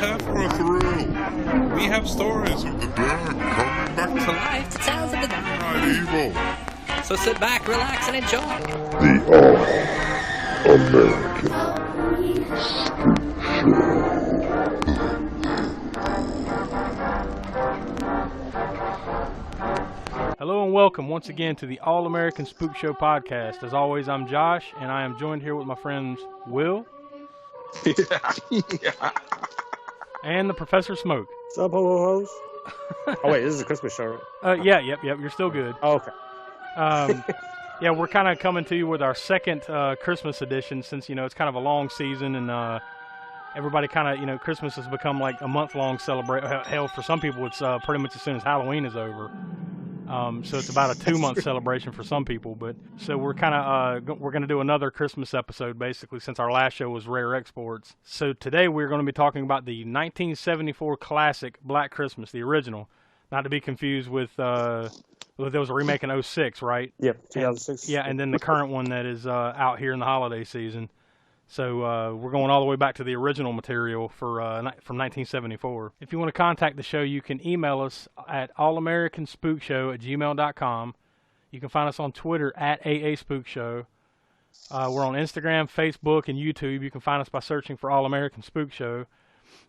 have for a thrill. We have stories of the dead coming back to life, tales of the night evil. So sit back, relax, and enjoy. The All-American Spookshow. Hello and welcome once again to the All-American Spook Show podcast. As always, I'm Josh, and I am joined here with my friends Will. Yeah. And the Professor Smoke. What's up, ho-ho-hos? Oh, wait, this is a Christmas show, right? Yep, you're still good. Oh, okay. Yeah, we're kind of coming to you with our second Christmas edition since, it's kind of a long season and everybody kind of, Christmas has become like a month-long celebration. Hell, for some people, it's pretty much as soon as Halloween is over. So it's about a 2-month celebration for some people. But so we're kind of we're going to do another Christmas episode basically since our last show was Rare Exports. So today we're going to be talking about the 1974 classic Black Christmas, the original, not to be confused with there was a remake in 06, right? Yep, 2006. Yeah, and then the current one that is out here in the holiday season. So we're going all the way back to the original material from 1974. If you want to contact the show, you can email us at allamericanspookshow@gmail.com. You can find us on Twitter at @AASpookshow. We're on Instagram, Facebook, and YouTube. You can find us by searching for All American Spook Show.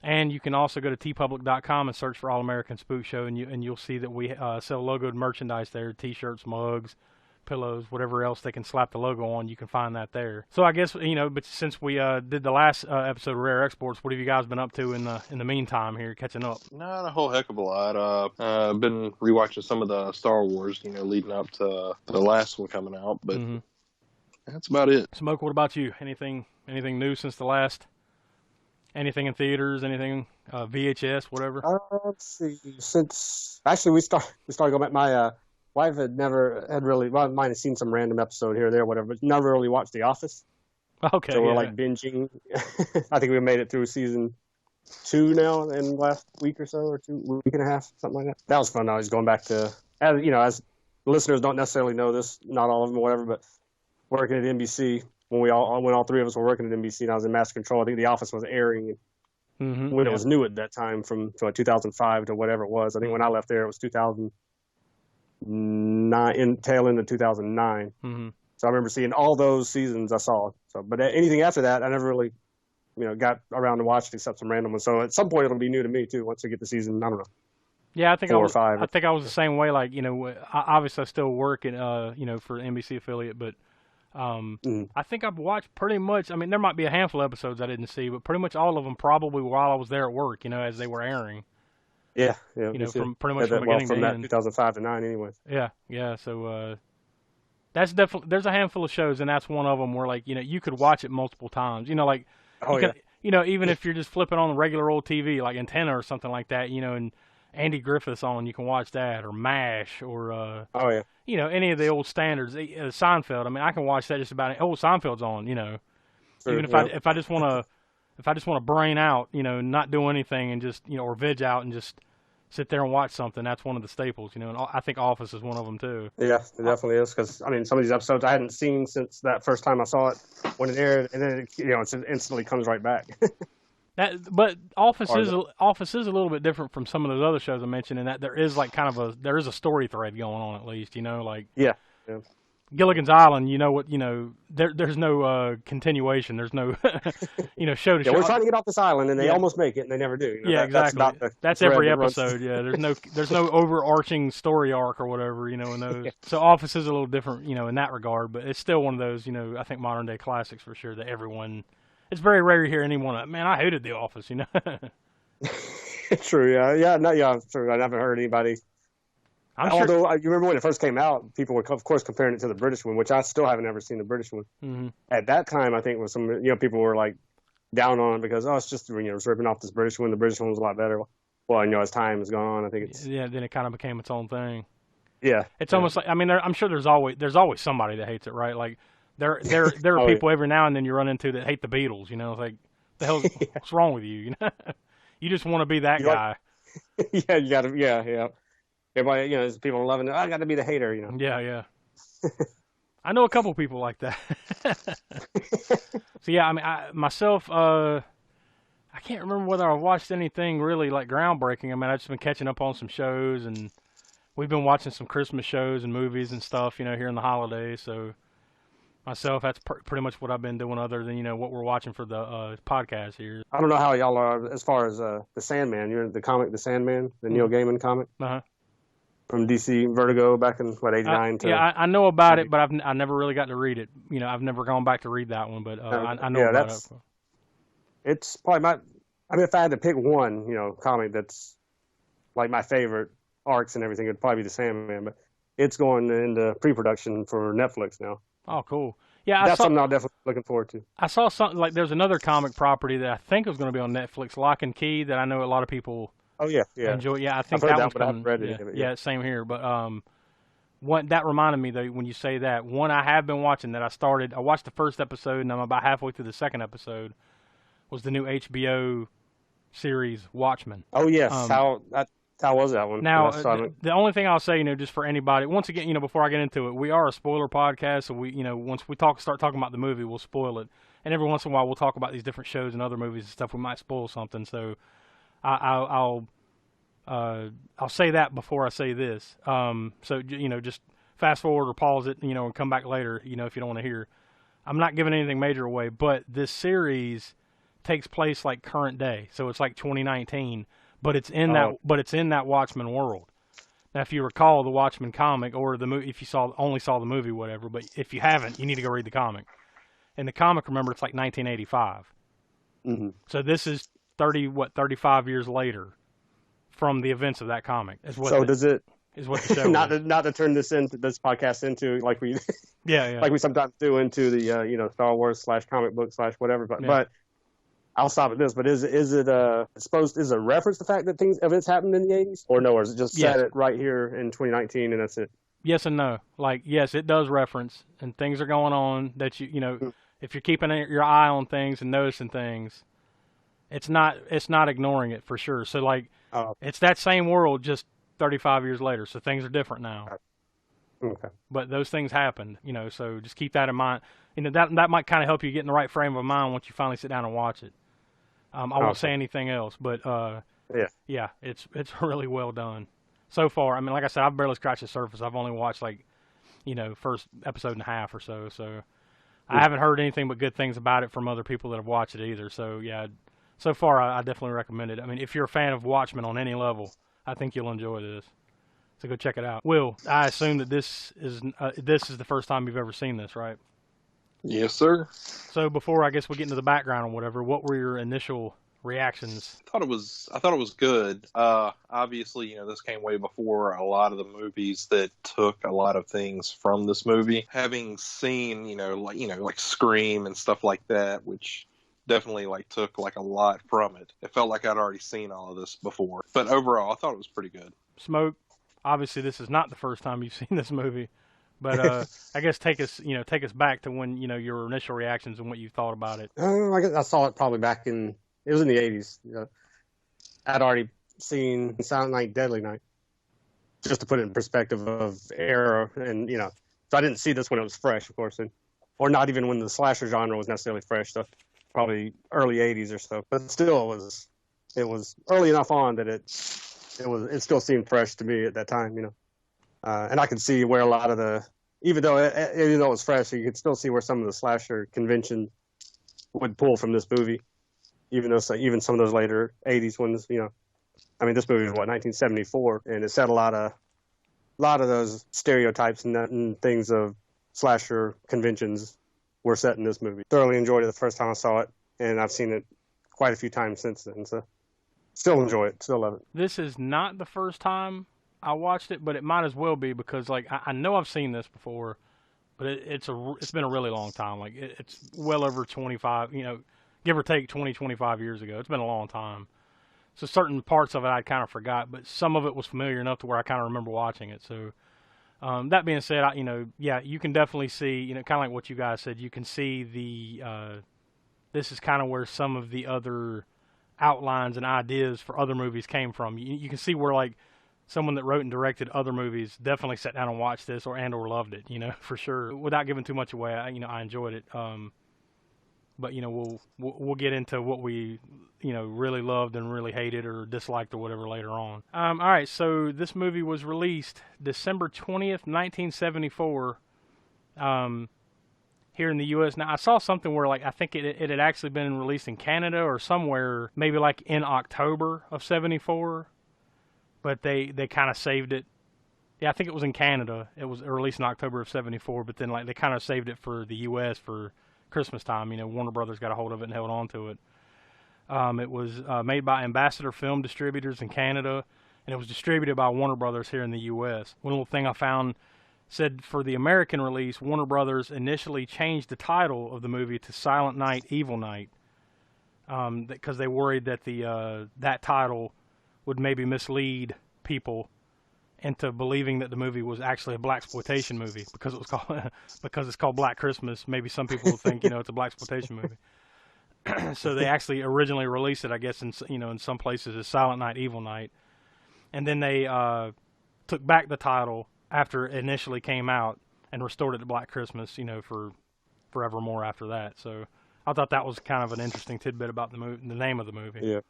And you can also go to tpublic.com and search for All American Spook Show, and you'll see that we sell logoed merchandise there, T-shirts, mugs, pillows, whatever else they can slap the logo on, you can find that there. So I guess, but since we did the last episode of Rare Exports, what have you guys been up to in the meantime here, catching up? Not a whole heck of a lot. I've been rewatching some of the Star Wars, leading up to the last one coming out, but that's about it. Smoke, what about you? Anything new since the last? Anything in theaters? Anything VHS? Whatever. Let's see. Since actually we started going back. My wife might have seen some random episode here or there, whatever, but never really watched The Office. Okay. So we're like binging. I think we made it through season 2 now in the last week or so, or week and a half, something like that. That was fun. I was going back to, as listeners don't necessarily know this, not all of them or whatever, but working at NBC. When all three of us were working at NBC and I was in Master Control, I think The Office was airing when it was new at that time from 2005 to whatever it was. I think when I left there, it was 2009, tail end of 2009. So I remember seeing all those seasons I saw. So, but anything after that, I never really, got around to watching except some random ones. So at some point it'll be new to me too once we get the season. I don't know. Yeah, I think 4 or 5. I think I was the same way. Like obviously I still work in for the NBC affiliate, but. I think I've watched pretty much. I mean, there might be a handful of episodes I didn't see, but pretty much all of them probably while I was there at work. As they were airing. Yeah. From pretty much from beginning to end. 2005 to 9, anyway. Yeah. So that's definitely there's a handful of shows, and that's one of them where you could watch it multiple times. Even if you're just flipping on the regular old TV like Antenna or something like that, and Andy Griffith's on, you can watch that, or MASH, or any of the old standards. Seinfeld. I mean, I can watch that just about. Seinfeld's on. Sure, even if I just want to brain out, not do anything and just or veg out and just sit there and watch something. That's one of the staples. And I think Office is one of them too. Yeah, it definitely is, because some of these episodes I hadn't seen since that first time I saw it when it aired, and then it instantly comes right back. But Office is a little bit different from some of those other shows I mentioned in that there is there is a story thread going on at least, Yeah. Gilligan's Island, there's no continuation. There's no show to show. We're trying to get off this island and they almost make it and they never do. Exactly. That's every episode. Yeah, there's no overarching story arc or whatever, in those. So Office is a little different, in that regard, but it's still one of those, I think modern day classics for sure that everyone. It's very rare to hear anyone. Man, I hated The Office. True. Yeah. True. I haven't heard anybody. Although you remember when it first came out, people were of course comparing it to the British one, which I still haven't ever seen the British one. At that time, I think was some people were like down on it because it's just it's ripping off this British one. The British one was a lot better. Well, as time has gone on, I think it's then it kind of became its own thing. Yeah, it's almost like I'm sure there's always somebody that hates it, right? Like. There are people every now and then you run into that hate the Beatles. It's like, the hell, what's wrong with you? You just want to be that guy. Yeah, you got to. Yeah. Everybody, there's people loving it. I got to be the hater. Yeah. I know a couple people like that. So yeah, myself. I can't remember whether I watched anything really like groundbreaking. I mean, I've just been catching up on some shows, and we've been watching some Christmas shows and movies and stuff, here in the holidays. So myself, that's pretty much what I've been doing other than, what we're watching for the podcast here. I don't know how y'all are as far as the Sandman. You're the comic The Sandman, the Neil Gaiman comic from DC Vertigo back in, 89? I know about it, but I never really got to read it. I've never gone back to read that one, but I know about it. It's probably if I had to pick one, comic that's like my favorite arcs and everything, it'd probably be The Sandman, but it's going into pre-production for Netflix now. Oh, cool. Yeah, that's something I'm definitely looking forward to. I saw something like there's another comic property that I think was going to be on Netflix, Lock and Key, that I know a lot of people enjoy. Yeah, I think that one's coming. But I haven't read it. Yeah, same here. But that reminded me, though, when you say that, one I have been watching that I watched the first episode, and I'm about halfway through the second episode, was the new HBO series Watchmen. Oh, yes. How was that one? Now, the only thing I'll say, just for anybody, once again, before I get into it, we are a spoiler podcast, so we, once we start talking about the movie, we'll spoil it. And every once in a while, we'll talk about these different shows and other movies and stuff. We might spoil something, so I'll say that before I say this. So, just fast forward or pause it, and come back later, if you don't want to hear. I'm not giving anything major away, but this series takes place like current day, so it's like 2019. But it's in that Watchmen world. Now, if you recall the Watchmen comic or the movie, if you only saw the movie, whatever. But if you haven't, you need to go read the comic. And the comic, remember, it's like 1985. Mm-hmm. So this is 35 years later from the events of that comic. Is what the show not to turn this podcast into like we like we sometimes do into the Star Wars / comic book / whatever. But I'll stop at this, but is it a reference to the fact that events happened in the 80s? Or no, or is it just set it right here in 2019 and that's it? Yes and no. Like, yes, it does reference, and things are going on that if you're keeping your eye on things and noticing things, it's not ignoring it for sure. So, like, it's that same world just 35 years later, so things are different now. Okay. But those things happened, so just keep that in mind. That might kind of help you get in the right frame of mind once you finally sit down and watch it. I won't say anything else, but it's really well done so far. I mean, like I said, I've barely scratched the surface. I've only watched first episode and a half or so. So I haven't heard anything but good things about it from other people that have watched it either. So yeah, so far I definitely recommend it. I mean, if you're a fan of Watchmen on any level, I think you'll enjoy this. So go check it out. Will, I assume that this is the first time you've ever seen this, right? Yes, sir. So before I guess we get into the background or whatever, what were your initial reactions? I thought it was good. Obviously, this came way before a lot of the movies that took a lot of things from this movie. Having seen, like Scream and stuff like that, which definitely took a lot from it. It felt like I'd already seen all of this before. But overall, I thought it was pretty good. Smoke, obviously this is not the first time you've seen this movie. But I guess take us back to when your initial reactions and what you thought about it. I guess I saw it probably it was in the 80s. I'd already seen Silent Night, Deadly Night, just to put it in perspective of era, and so I didn't see this when it was fresh, of course, or not even when the slasher genre was necessarily fresh. So probably early 80s or so. But still, it was early enough on that it still seemed fresh to me at that time, and I could see where a lot of even though it was fresh, you could still see where some of the slasher convention would pull from this movie, even some of those later 80s ones, I mean, this movie was 1974, and it set a lot of those stereotypes and things of slasher conventions were set in this movie. Thoroughly enjoyed it the first time I saw it, and I've seen it quite a few times since then, so still enjoy it, still love it. This is not the first time I watched it, but it might as well be because I know I've seen this before, but it's been a really long time. It's well over 25, give or take 25 years ago. It's been a long time. So certain parts of it I kind of forgot, but some of it was familiar enough to where I kind of remember watching it. So that being said, you can definitely see, kind of like what you guys said, you can see this is kind of where some of the other outlines and ideas for other movies came from. You can see where someone that wrote and directed other movies definitely sat down and watched this or loved it, for sure. Without giving too much away, I enjoyed it. but we'll get into what we really loved and really hated or disliked or whatever later on. All right, so this movie was released December 20th, 1974, here in the U.S. Now I saw something where I think it had actually been released in Canada or somewhere, maybe in October of '74, but they kind of saved it. Yeah, I think it was in Canada. It was released in October of '74, but then they kind of saved it for the U.S. for Christmas time. Warner Brothers got a hold of it and held on to it. It was made by Ambassador Film Distributors in Canada, and it was distributed by Warner Brothers here in the U.S. One little thing I found said for the American release, Warner Brothers initially changed the title of the movie to Silent Night, Evil Night, because they worried that that title would maybe mislead people into believing that the movie was actually a blaxploitation movie because it was called because it's called Black Christmas. Maybe some people will think it's a blaxploitation movie. So they actually originally released it, I guess, in some places as Silent Night, Evil Night, and then they took back the title after it initially came out and restored it to Black Christmas, for forevermore after that. So I thought that was kind of an interesting tidbit about the name of the movie. Yeah.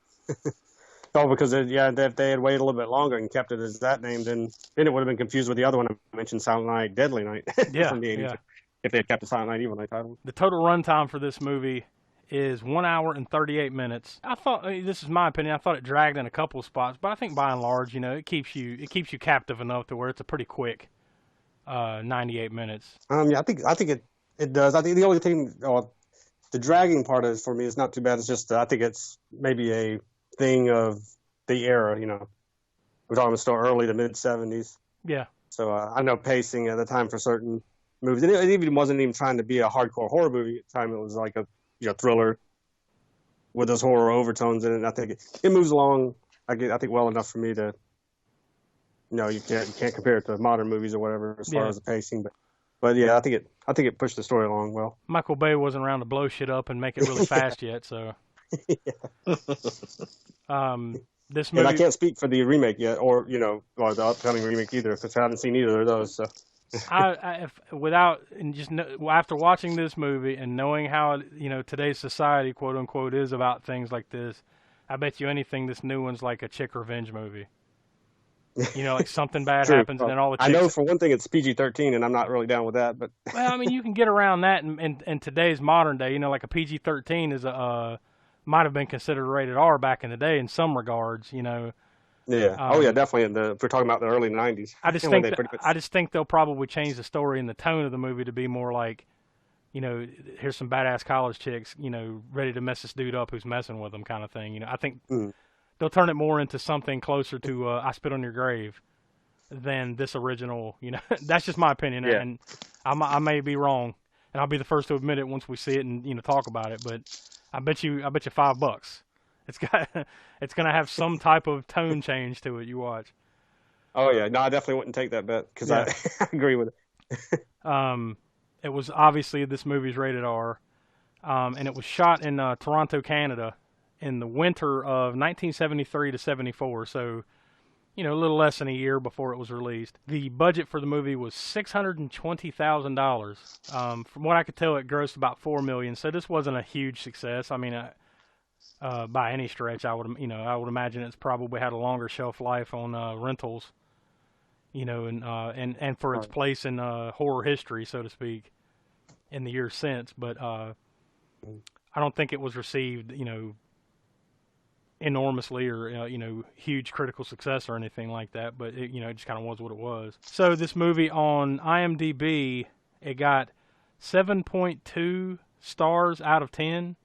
Oh, because if they had waited a little bit longer and kept it as that name, then it would have been confused with the other one I mentioned, Silent Night, Deadly Night, Yeah, from the 80s. yeah. If they had kept the Silent Night, Evil Night title. The total runtime for this movie is 1 hour and 38 minutes. I thought, this is my opinion, I thought it dragged in a couple of spots, but I think by and large, it keeps you captive enough to where it's a pretty quick 98 minutes. Yeah, I think it does. I think the only thing, the dragging part of it for me is not too bad. It's just I think it's maybe a thing of the era. We're talking still early to mid 70s. Yeah. So I know pacing at the time for certain movies. It even wasn't even trying to be a hardcore horror movie at the time. It was like a thriller with those horror overtones in it. And I think it moves along. I think well enough for me to. You can't compare it to modern movies or whatever as far as the pacing, but yeah, I think it pushed the story along well. Michael Bay wasn't around to blow shit up and make it really fast yet, so. This movie. And I can't speak for the remake yet, or the upcoming remake either, because I haven't seen either of those. So. After watching this movie and knowing how today's society, quote unquote, is about things like this, I bet you anything this new one's like a chick revenge movie. Something bad happens and then all the chicks... I know for one thing it's PG-13 and I'm not really down with that, but... Well, you can get around that in today's modern day. Like a PG-13 is might have been considered rated R back in the day in some regards, Yeah. Yeah, definitely. If we're talking about the early 90s. I just think they'll probably change the story and the tone of the movie to be more like, here's some badass college chicks, ready to mess this dude up who's messing with them kind of thing. I think... They'll turn it more into something closer to I Spit on Your Grave than this original, That's just my opinion, and I may be wrong, and I'll be the first to admit it once we see it and talk about it. But I bet you $5. It's gonna have some type of tone change to it. You watch. Oh yeah, no, I definitely wouldn't take that bet because I agree with it. It was obviously this movie's rated R, and it was shot in Toronto, Canada, in the winter of 1973 to 74, so, a little less than a year before it was released. The budget for the movie was $620,000. From what I could tell, it grossed about $4 million, so this wasn't a huge success. By any stretch, I would imagine it's probably had a longer shelf life on rentals, and for its place in horror history, so to speak, in the years since. But I don't think it was received, enormously or huge critical success or anything like that, but it just kind of was what it was. So this movie on IMDb, it got 7.2 stars out of 10,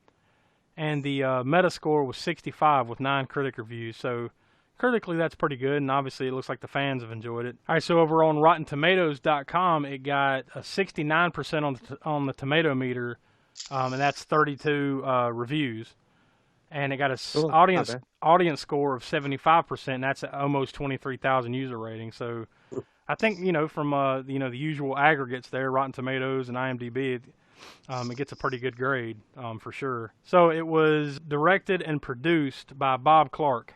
and the Metascore was 65 with 9 critic reviews. So critically, that's pretty good, and obviously it looks like the fans have enjoyed it. All right, so over on RottenTomatoes.com, it got a 69% on the tomato meter, and that's 32 reviews. And it got a audience score of 75%, and that's almost 23,000 user rating. So I think, from, the usual aggregates there, Rotten Tomatoes and IMDb, it gets a pretty good grade, for sure. So it was directed and produced by Bob Clark,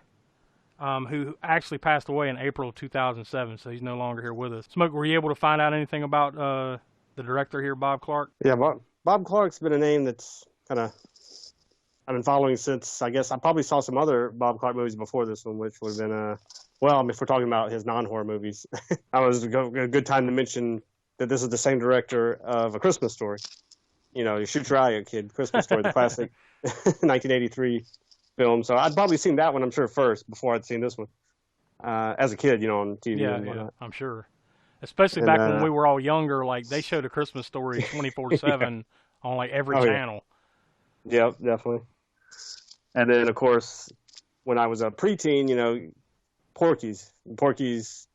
who actually passed away in April of 2007, so he's no longer here with us. Smoke, were you able to find out anything about the director here, Bob Clark? Yeah, Bob Clark's been a name that's kind of I've been following since, I guess I probably saw some other Bob Clark movies before this one, which would have been well, I mean, if we're talking about his non-horror movies, I was a good time to mention that this is the same director of A Christmas Story. You know, Shoot Your Eye Out, Kid, Christmas Story, the classic 1983 film. So I'd probably seen that one, I'm sure, first before I'd seen this one as a kid, you know, on TV. Yeah, I'm sure. Especially back when we were all younger, like they showed A Christmas Story 24/7 on like every channel. Yeah. Yep, definitely. And then, of course, when I was a preteen, you know, Porky's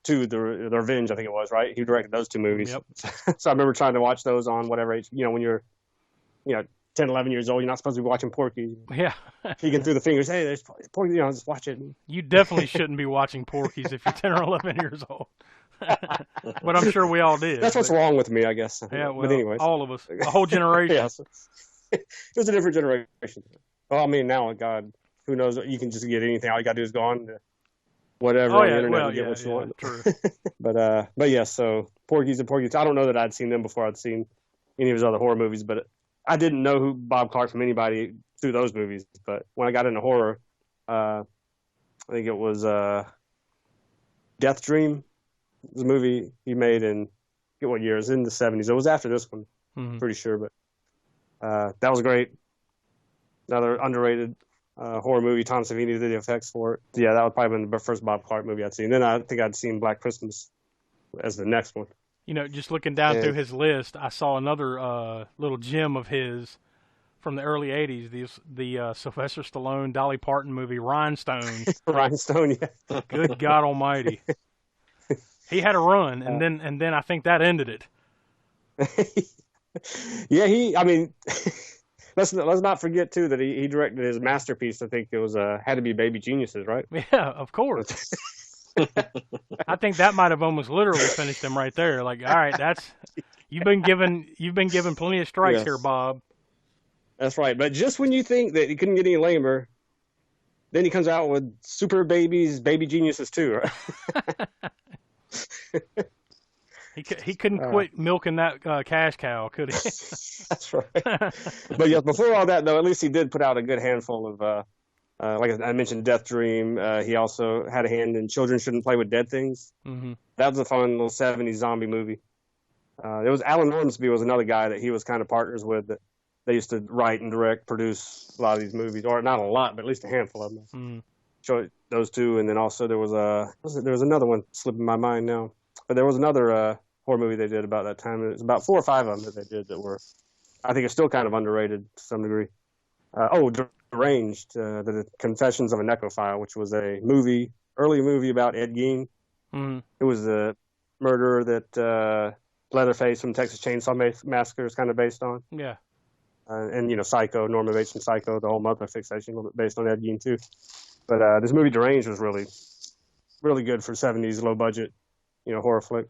2, the Revenge, I think it was, right? He directed those 2 movies. Yep. So I remember trying to watch those on whatever age, you know, when you're, 10, 11 years old, you're not supposed to be watching Porky. Yeah. Peeking through the fingers, hey, there's Porky, just watch it. You definitely shouldn't be watching Porky's if you're 10 or 11 years old. But I'm sure we all did. That's what's wrong with me, I guess. Yeah, well, but anyways. all of us, a whole generation. Yes. It was a different generation. Well, I mean, now, God, who knows? You can just get anything. All you got to do is go on to whatever on the internet and get what you want. True. But yeah, so Porky's and Porky's. I don't know that I'd seen them before I'd seen any of his other horror movies, but I didn't know who Bob Clark from anybody through those movies. But when I got into horror, I think it was Death Dream. It was a movie he made in, I forget what year. It was in the 70s. It was after this one, pretty sure. But that was great. Another underrated horror movie. Tom Savini did the effects for it. Yeah, that would probably been the first Bob Clark movie I'd seen. Then I think I'd seen Black Christmas as the next one. You know, just looking down through his list, I saw another little gem of his from the early 80s, the Sylvester Stallone, Dolly Parton movie, Rhinestone. Rhinestone, yeah. Good God Almighty. He had a run, and then I think that ended it. Yeah, I mean, let's not forget, too, that he directed his masterpiece. I think it was had to be Baby Geniuses, right? Yeah, of course. I think that might have almost literally finished him right there. Like, all right, you've been given plenty of strikes here, Bob. That's right. But just when you think that he couldn't get any lamer, then he comes out with Super Babies, Baby Geniuses too. Right? He couldn't quit milking that cash cow, could he? That's right. But yeah, before all that though, at least he did put out a good handful of. Like I mentioned, Death Dream. He also had a hand in Children Shouldn't Play with Dead Things. Mm-hmm. That was a fun little 70s zombie movie. There was Alan Ormsby was another guy that he was kind of partners with. That they used to write and direct, produce a lot of these movies, or not a lot, but at least a handful of them. Mm-hmm. So those 2, and then also there was another one slipping my mind now, but there was another horror movie they did about that time. It was about 4 or 5 of them that they did that were, I think, it's still kind of underrated to some degree. Deranged, the Confessions of a Necrophile, which was a early movie about Ed Gein. Mm. It was the murderer that Leatherface from Texas Chainsaw Massacre is kind of based on. Yeah. And, Psycho, Norman Bates from Psycho, the whole mother fixation, a little bit based on Ed Gein, too. But this movie Deranged was really, really good for 70s, low budget, horror flick.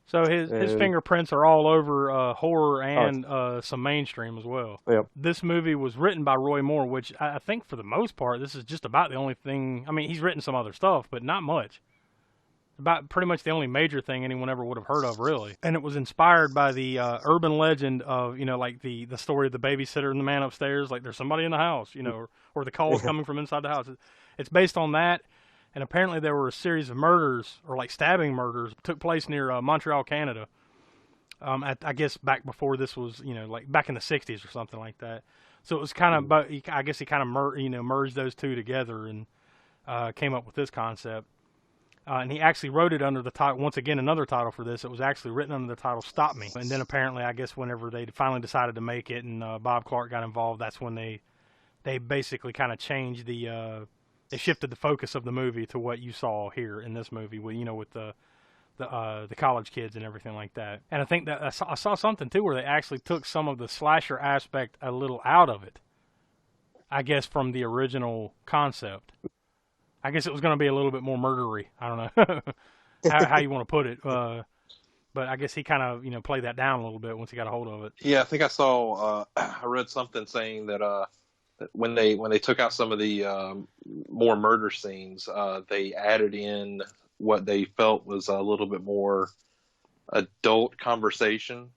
So his fingerprints are all over horror and some mainstream as well. Yep. This movie was written by Roy Moore, which I think for the most part, this is just about the only thing. I mean, he's written some other stuff, but not much. About pretty much the only major thing anyone ever would have heard of, really. And it was inspired by the urban legend of, like the story of the babysitter and the man upstairs, like there's somebody in the house, or the calls coming from inside the house. It's based on that. And apparently there were a series of murders, or like stabbing murders, took place near Montreal, Canada. I guess back before this was, like back in the 60s or something like that. So it was kind of, I guess he kind of merged those 2 together and came up with this concept. And he actually wrote it under the title, once again, another title for this. It was actually written under the title Stop Me. And then apparently, I guess whenever they finally decided to make it and Bob Clark got involved, that's when they basically kind of changed they shifted the focus of the movie to what you saw here in this movie, with the college kids and everything like that. And I think that I saw something too where they actually took some of the slasher aspect a little out of it. I guess from the original concept. I guess it was going to be a little bit more murdery. I don't know how you want to put it, but I guess he kind of played that down a little bit once he got a hold of it. Yeah, I think I saw. I read something saying that. When they took out some of the more murder scenes, they added in what they felt was a little bit more adult conversation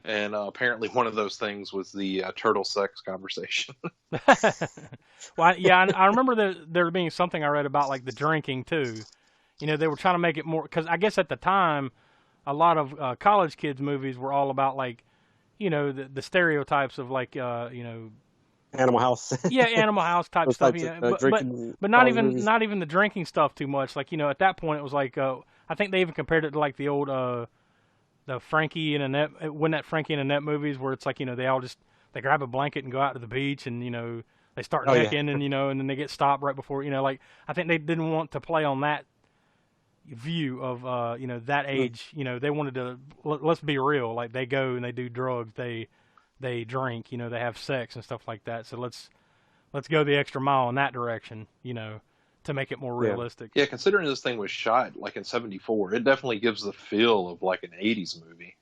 And apparently one of those things was the turtle sex conversation. Well, yeah, I remember there being something I read about like the drinking too. You know, they were trying to make it more because I guess at the time, a lot of college kids movies were all about like, you know, the stereotypes of like, you know, Animal House. yeah, Animal House type Those stuff. types Yeah, of, but not college even movies. not even the drinking stuff too much. Like, you know, at that point it was like I think they even compared it to like the old the Frankie and Annette, when that Frankie and Annette movies where it's like, you know, they grab a blanket and go out to the beach and, you know, they start necking and, you know, and then they get stopped right before, you know, like I think they didn't want to play on that view of you know, that age. You know, they wanted to let's be real, like they go and they do drugs, they drink, you know, they have sex and stuff like that. So let's go the extra mile in that direction, you know, to make it more realistic. Yeah, considering this thing was shot like in '74, it definitely gives the feel of like an '80s movie.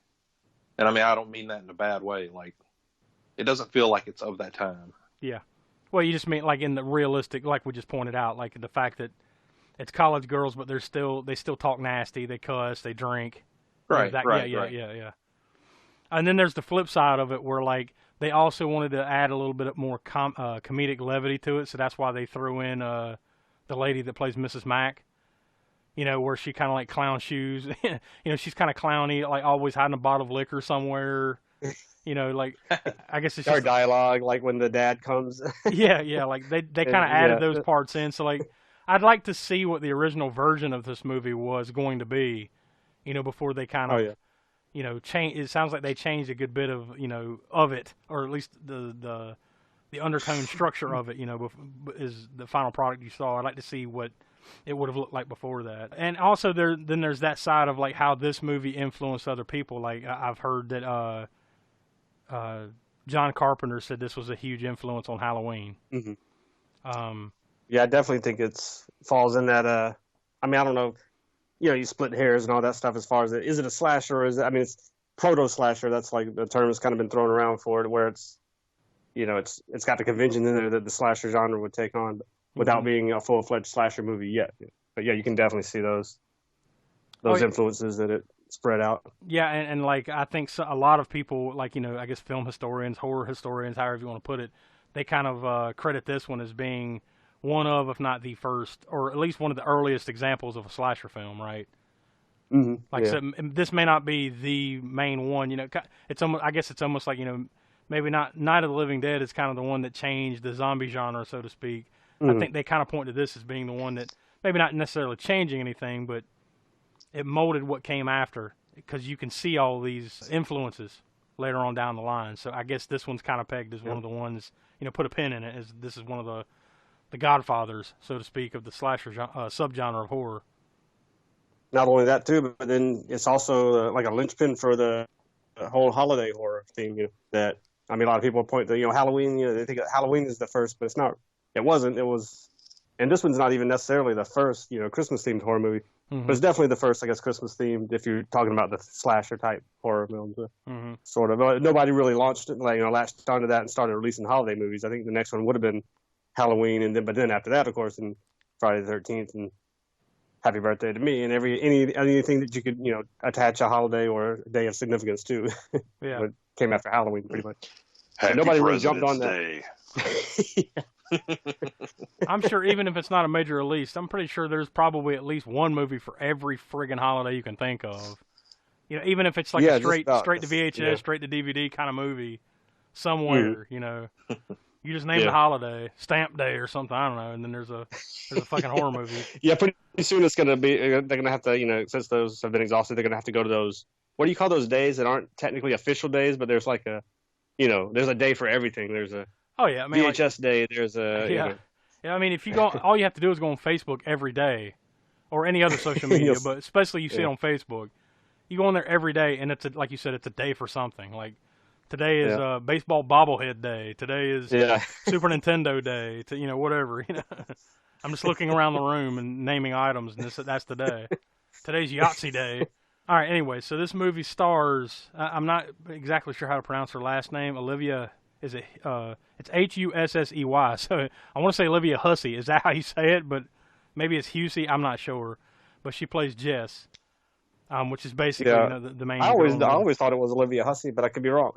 And I mean, I don't mean that in a bad way. Like, it doesn't feel like it's of that time. Yeah. Well, you just mean like in the realistic, like we just pointed out, like the fact that it's college girls, but they still talk nasty, they cuss, they drink. Right, right, yeah, right. yeah. And then there's the flip side of it where like they also wanted to add a little bit more comedic levity to it, so that's why they threw in the lady that plays Mrs. Mack. You know, where she kind of like clown shoes. You know, she's kind of clowny, like always hiding a bottle of liquor somewhere. You know, like I guess it's Our just dialogue, like when the dad comes. yeah. Like they kind of added those parts in. So like, I'd like to see what the original version of this movie was going to be. You know, before they kind of, you know, change. It sounds like they changed a good bit of, you know, of it, or at least the undertone structure of it. You know, is the final product you saw. I'd like to see what it would have looked like before that. And also there's that side of like how this movie influenced other people. Like I've heard that John Carpenter said this was a huge influence on Halloween. Mm-hmm. Yeah, I definitely think it's falls in that. I mean, I don't know. You know, you split hairs and all that stuff as far as is it a slasher or is it? I mean, it's proto slasher. That's like the term has kind of been thrown around for it, where it's, you know, it's got the convention in there that the slasher genre would take on, without being a full-fledged slasher movie yet. But yeah, you can definitely see those influences that it spread out. Yeah, and like I think a lot of people, like, you know, I guess film historians, horror historians, however you want to put it, they kind of credit this one as being one of, if not the first, or at least one of the earliest examples of a slasher film, right? Mm-hmm. Like, so this may not be the main one, you know. It's almost, I guess it's almost like, you know, maybe not Night of the Living Dead is kind of the one that changed the zombie genre, so to speak. I think they kind of point to this as being the one that maybe not necessarily changing anything, but it molded what came after, because you can see all these influences later on down the line. So I guess this one's kind of pegged as one of the ones, you know, put a pin in it, as this is one of the godfathers, so to speak, of the slasher subgenre of horror. Not only that too, but then it's also like a linchpin for the whole holiday horror theme. You know, that, I mean, a lot of people point to, you know, Halloween. You know, they think Halloween is the first, but it's not. It wasn't. It was, and this one's not even necessarily the first, you know, Christmas themed horror movie, but it's definitely the first, I guess, Christmas themed. If you're talking about the slasher type horror films, sort of. Nobody really launched it, like, you know, latched onto that and started releasing holiday movies. I think the next one would have been Halloween, and then after that, of course, and Friday the 13th and Happy Birthday to Me, and anything that you could, you know, attach a holiday or a day of significance to. Yeah, came after Halloween pretty much. Happy Nobody really President's jumped on that. Day. I'm sure even if it's not a major release, I'm pretty sure there's probably at least one movie for every friggin' holiday you can think of. You know, even if it's like a straight to VHS, straight to DVD kind of movie somewhere, you know. You just name the holiday, Stamp Day or something, I don't know, and then there's a fucking horror movie. Yeah, pretty soon it's going to be, they're going to have to, you know, since those have been exhausted, they're going to have to go to those, what do you call those days that aren't technically official days, but there's like a, you know, there's a day for everything. There's a I mean, VHS day, there's a, you know. Yeah, I mean, if you go, all you have to do is go on Facebook every day, or any other social media, but especially you see it on Facebook. You go on there every day, and it's like you said, it's a day for something. Like, today is baseball bobblehead day. Today is Super Nintendo day. You know, whatever. You know, I'm just looking around the room and naming items, and that's the day. Today's Yahtzee day. All right. Anyway, so this movie stars. I'm not exactly sure how to pronounce her last name. Olivia. Is it? It's Hussey. So I want to say Olivia Hussey. Is that how you say it? But maybe it's Hussey. I'm not sure. But she plays Jess. which is basically the main. I always thought it was Olivia Hussey, but I could be wrong.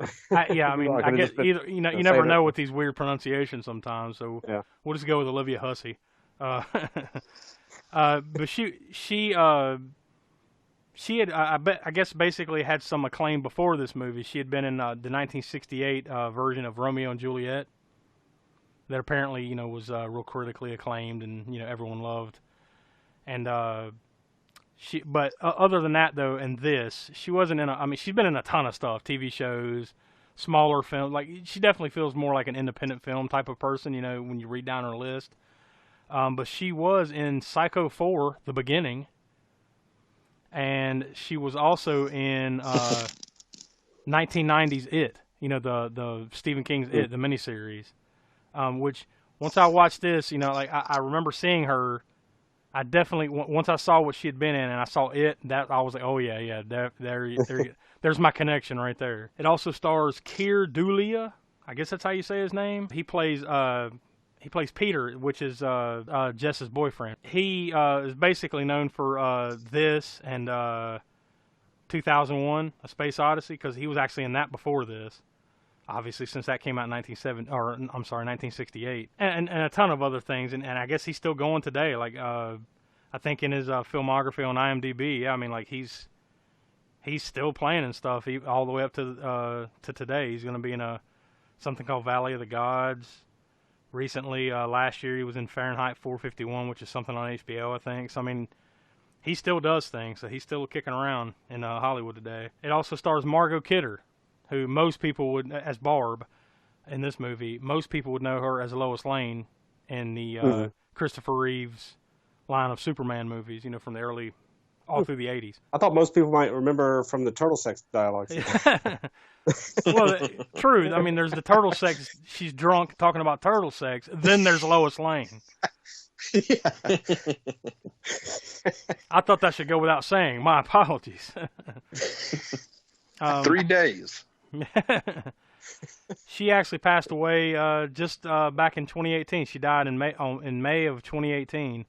Yeah, I mean, I guess either you never know with these weird pronunciations sometimes, so yeah. we'll just go with Olivia Hussey. But she had I guess basically had some acclaim before this movie. She had been in the 1968 version of Romeo and Juliet that apparently was real critically acclaimed and everyone loved. And but other than that though, and this, she wasn't in I mean, she's been in a ton of stuff, TV shows, smaller films. Like she definitely feels more like an independent film type of person, when you read down her list. But she was in Psycho 4, The Beginning. And she was also in 1990's It, the Stephen King's It, the miniseries. Which once I watched this, I remember seeing her. I definitely once I saw what she had been in and I saw It, that I was like, oh yeah, there's my connection right there. It also stars Keir Dullea. I guess that's how you say his name. He plays Peter, which is Jess's boyfriend. He is basically known for this and 2001: A Space Odyssey, because he was actually in that before this. Obviously, since that came out in 1968, and a ton of other things. And I guess he's still going today. Like I think in his filmography on IMDb, I mean, like he's still playing and stuff all the way up to today. He's going to be in something called Valley of the Gods. Recently, last year, he was in Fahrenheit 451, which is something on HBO, I think. So, I mean, he still does things, so he's still kicking around in Hollywood today. It also stars Margot Kidder, who most people would, as Barb in this movie, most people would know her as Lois Lane in the Christopher Reeves line of Superman movies, from the early, all through the 80s. I thought most people might remember from the turtle sex dialogues. Well, true. I mean, there's the turtle sex. She's drunk talking about turtle sex. Then there's Lois Lane. Yeah. I thought that should go without saying. My apologies. 3 days. She actually passed away just back in 2018. She died in May of 2018.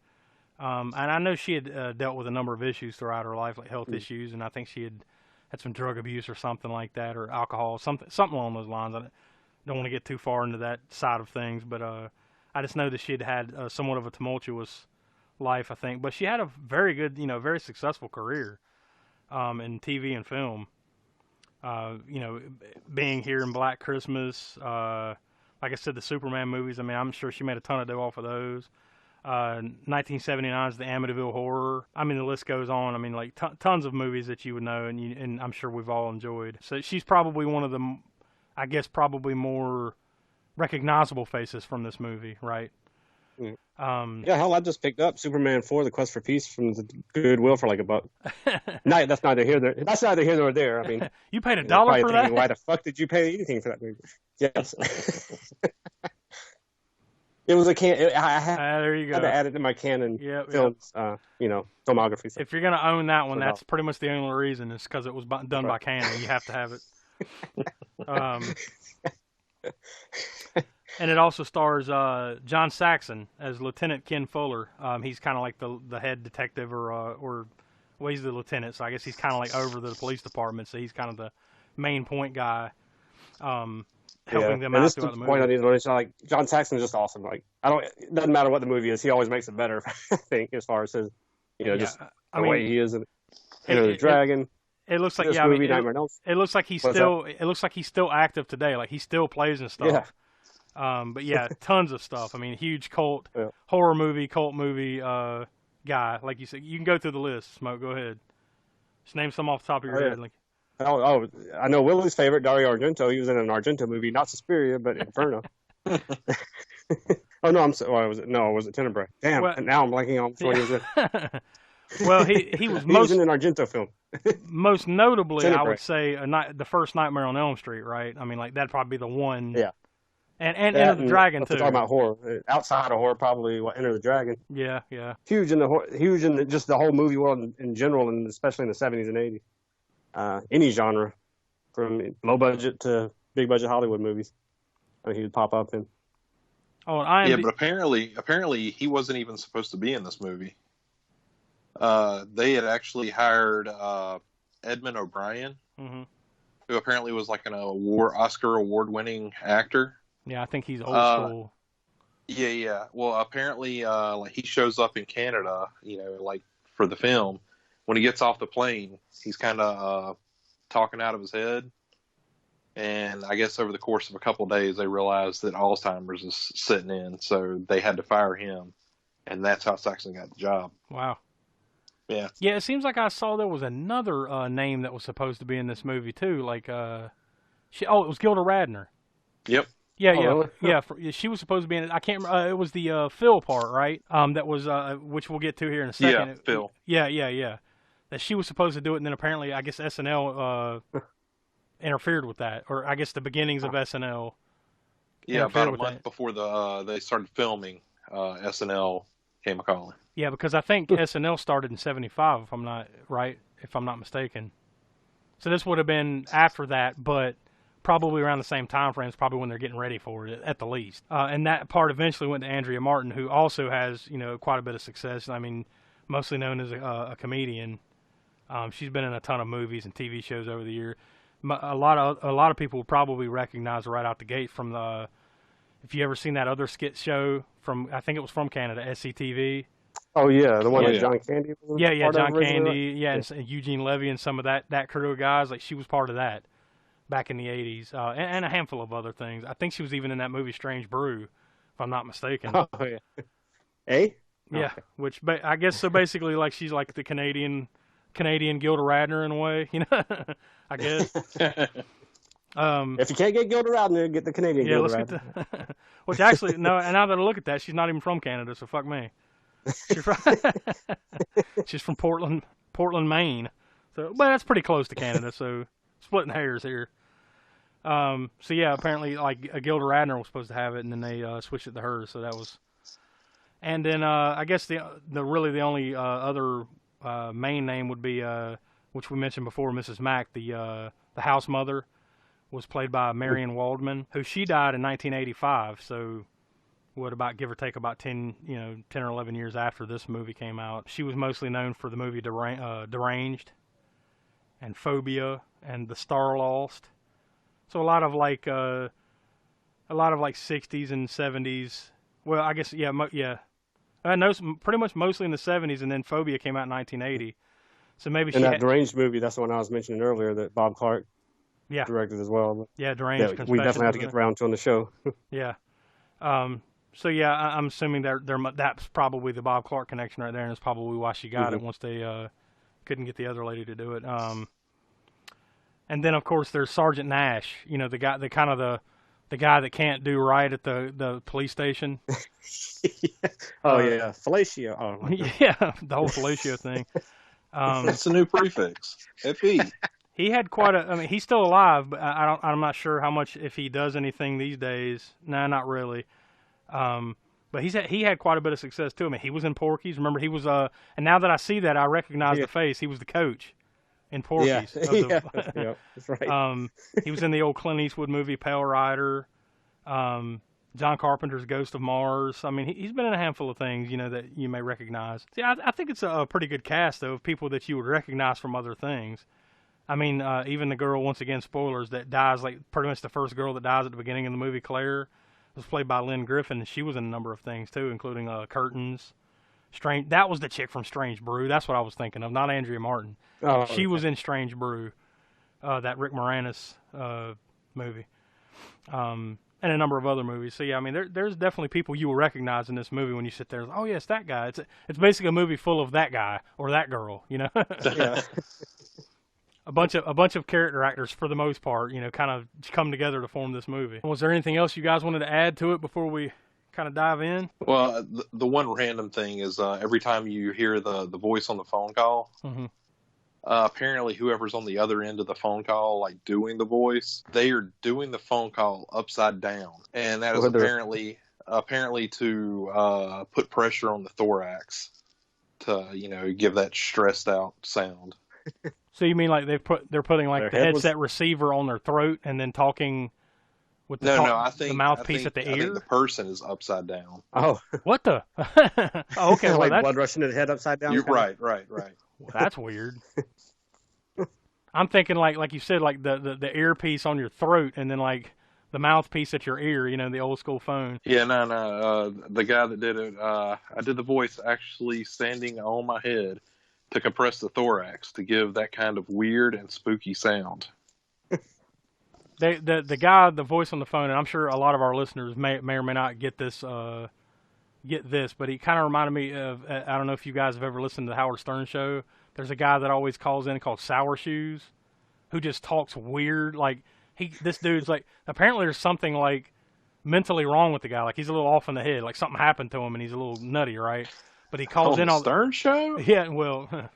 And I know she had dealt with a number of issues throughout her life, like health issues, and I think she had some drug abuse or something like that, or alcohol, something along those lines. I don't want to get too far into that side of things, but I just know that she had somewhat of a tumultuous life, I think. But she had a very good, very successful career in TV and film. Being here in Black Christmas, like I said, the Superman movies, I mean, I'm sure she made a ton of dough off of those. 1979's The Amityville Horror. I mean, the list goes on. I mean, like tons of movies that you would know, and I'm sure we've all enjoyed. So she's probably one of the, I guess, probably more recognizable faces from this movie, right? Yeah, hell, I just picked up Superman 4: The Quest for Peace from the Goodwill for like $1. No, that's neither here nor there. I mean, you paid $1 for that? Why the fuck did you pay anything for that movie? Yes. It was a can. I there you go. had to add it to my Canon films, filmography. If you're gonna own that one, that's pretty much the only reason. Is because it was done by Canon. You have to have it. And it also stars John Saxon as Lieutenant Ken Fuller. He's kind of like the head detective, or he's the lieutenant. So I guess he's kind of like over the police department. So he's kind of the main point guy. Helping them out throughout the movie. Point I need to notice, like John Saxon is just awesome. Like it doesn't matter what the movie is, he always makes it better. I think as far as his, just the way he is, and the Dragon. It looks like movie, it looks like he's still active today. Like he still plays and stuff. Yeah. But yeah, tons of stuff. I mean, huge cult movie guy. Like you said, you can go through the list. Smoke, go ahead. Just name some off the top of your head. Like, Oh, I know Willie's favorite, Dario Argento. He was in an Argento movie, not Suspiria, but Inferno. Oh no, was it Tenebrae? Damn, now I'm blanking on what he was in. Well, he was was in an Argento film. Most notably, Tenebrae. I would say the first Nightmare on Elm Street, right? I mean, like that'd probably be the one. Yeah. And Enter the Dragon too. Talking about horror, outside of horror, probably Enter the Dragon. Yeah. Huge in just the whole movie world in general, and especially in the 70s and 80s. Any genre, from low budget to big budget Hollywood movies, he would pop up in. Oh, and but apparently he wasn't even supposed to be in this movie. They had actually hired Edmund O'Brien, Hmm. who apparently was like an Oscar award-winning actor. Yeah, I think he's old Uh, school. yeah. Well, apparently, like he shows up in Canada, like for the film. When he gets off the plane, he's kind of talking out of his head. And I guess over the course of a couple of days, they realized that Alzheimer's is setting in, so they had to fire him, and that's how Saxon got the job. Wow. Yeah. Yeah, it seems like I saw there was another name that was supposed to be in this movie too. Like, it was Gilda Radner. Yep. Yeah, Oh, yeah, really? yeah. She was supposed to be in it. I can't remember. It was the Phil part, right? That was which we'll get to here in a second. Yeah, Phil. Yeah. That she was supposed to do it, and then apparently, I guess SNL interfered with that, or I guess the beginnings of SNL. Yeah, interfered about a with month that. before they started filming, SNL came a calling. Yeah, because I think SNL started in '75, if I'm not mistaken. So this would have been after that, but probably around the same time frame, probably when they're getting ready for it, at the least. And that part eventually went to Andrea Martin, who also has, quite a bit of success. I mean, mostly known as a comedian. She's been in a ton of movies and TV shows over the year. A lot of people will probably recognize her right out the gate from if you ever seen that other skit show I think it was from Canada, SCTV. Oh yeah, the one Yeah, that yeah. John Candy was Yeah, part of John originally? Candy, and Eugene Levy and some of that crew of guys. Like, she was part of that back in the '80s, and a handful of other things. I think she was even in that movie Strange Brew, if I'm not mistaken. Oh yeah. Eh? Yeah, Okay. which I guess so. Basically, like, she's like the Canadian Gilda Radner in a way, I guess. If you can't get Gilda Radner, get the Canadian Yeah, Gilda let's Radner. get the. Which actually, no. And now that I look at that, she's not even from Canada, so fuck me. She's from, she's from Portland, Maine. So, but that's pretty close to Canada. So, splitting hairs here. So yeah, apparently, like, Gilda Radner was supposed to have it, and then they switched it to her. So that was. And then I guess the only other main name would be which we mentioned before, Mrs. Mack, the house mother, was played by Marion Waldman, who she died in 1985. So, give or take about 10 or 11 years after this movie came out. She was mostly known for the movie Deranged and Phobia and The Star Lost. So a lot of like 60s and 70s. Well, I guess yeah. I know pretty much mostly in the 70s, and then Phobia came out in 1980. So maybe And that Deranged movie, that's the one I was mentioning earlier that Bob Clark yeah, directed as well. Deranged. Yeah, we definitely have to get around to on the show. Yeah. So yeah, I'm assuming that's probably the Bob Clark connection right there, and it's probably why she got it once they couldn't get the other lady to do it. And then of course there's Sergeant Nash, the guy, the guy that can't do right at the police station. Oh yeah, fellatio. Oh, Yeah, the whole fellatio thing. That's a new prefix. FE. He had quite a. I mean, he's still alive, but I'm not sure how much if he does anything these days. Nah, not really. But he had quite a bit of success too. I mean, he was in Porky's. Remember, he was and now that I see that, I recognize the face. He was the coach in Porky's. yeah, yeah, that's right. He was in the old Clint Eastwood movie Pale Rider. John Carpenter's Ghost of Mars. I mean, he's been in a handful of things, that you may recognize. See, I think it's a pretty good cast, though, of people that you would recognize from other things. I mean, even the girl, once again, spoilers, that dies, like pretty much the first girl that dies at the beginning of the movie, Claire, was played by Lynn Griffin, and she was in a number of things, too, including Curtains. That was the chick from Strange Brew. That's what I was thinking of, not Andrea Martin. Oh, She was in Strange Brew, that Rick Moranis movie. And a number of other movies. So yeah, I mean, there's definitely people you will recognize in this movie when you sit there. Oh yes, that guy. It's basically a movie full of that guy or that girl. yeah. a bunch of character actors for the most part. Kind of come together to form this movie. Was there anything else you guys wanted to add to it before we kind of dive in? Well, the one random thing is every time you hear the voice on the phone call, apparently whoever's on the other end of the phone call, like doing the voice, they are doing the phone call upside down, and that is apparently to put pressure on the thorax to give that stressed out sound. So you mean like they're putting like Their the head was- headset receiver on their throat and then talking with the the mouthpiece at the I ear. think the person is upside down. Oh, What the? Oh, okay, well, like that's blood rushing to the head upside down. You're kinda? right. that's weird. I'm thinking like you said, like the earpiece on your throat, and then like the mouthpiece at your ear. You know, the old school phone. Yeah, no. The guy that did it, I did the voice actually standing on my head to compress the thorax to give that kind of weird and spooky sound. The guy, the voice on the phone, and I'm sure a lot of our listeners may or may not get this, but he kind of reminded me of, I don't know if you guys have ever listened to the Howard Stern show. There's a guy that always calls in called Sour Shoes, who just talks weird. Like this dude's like, apparently there's something like mentally wrong with the guy. Like he's a little off in the head. Like something happened to him and he's a little nutty, right? But he calls in on Stern show. Yeah, well,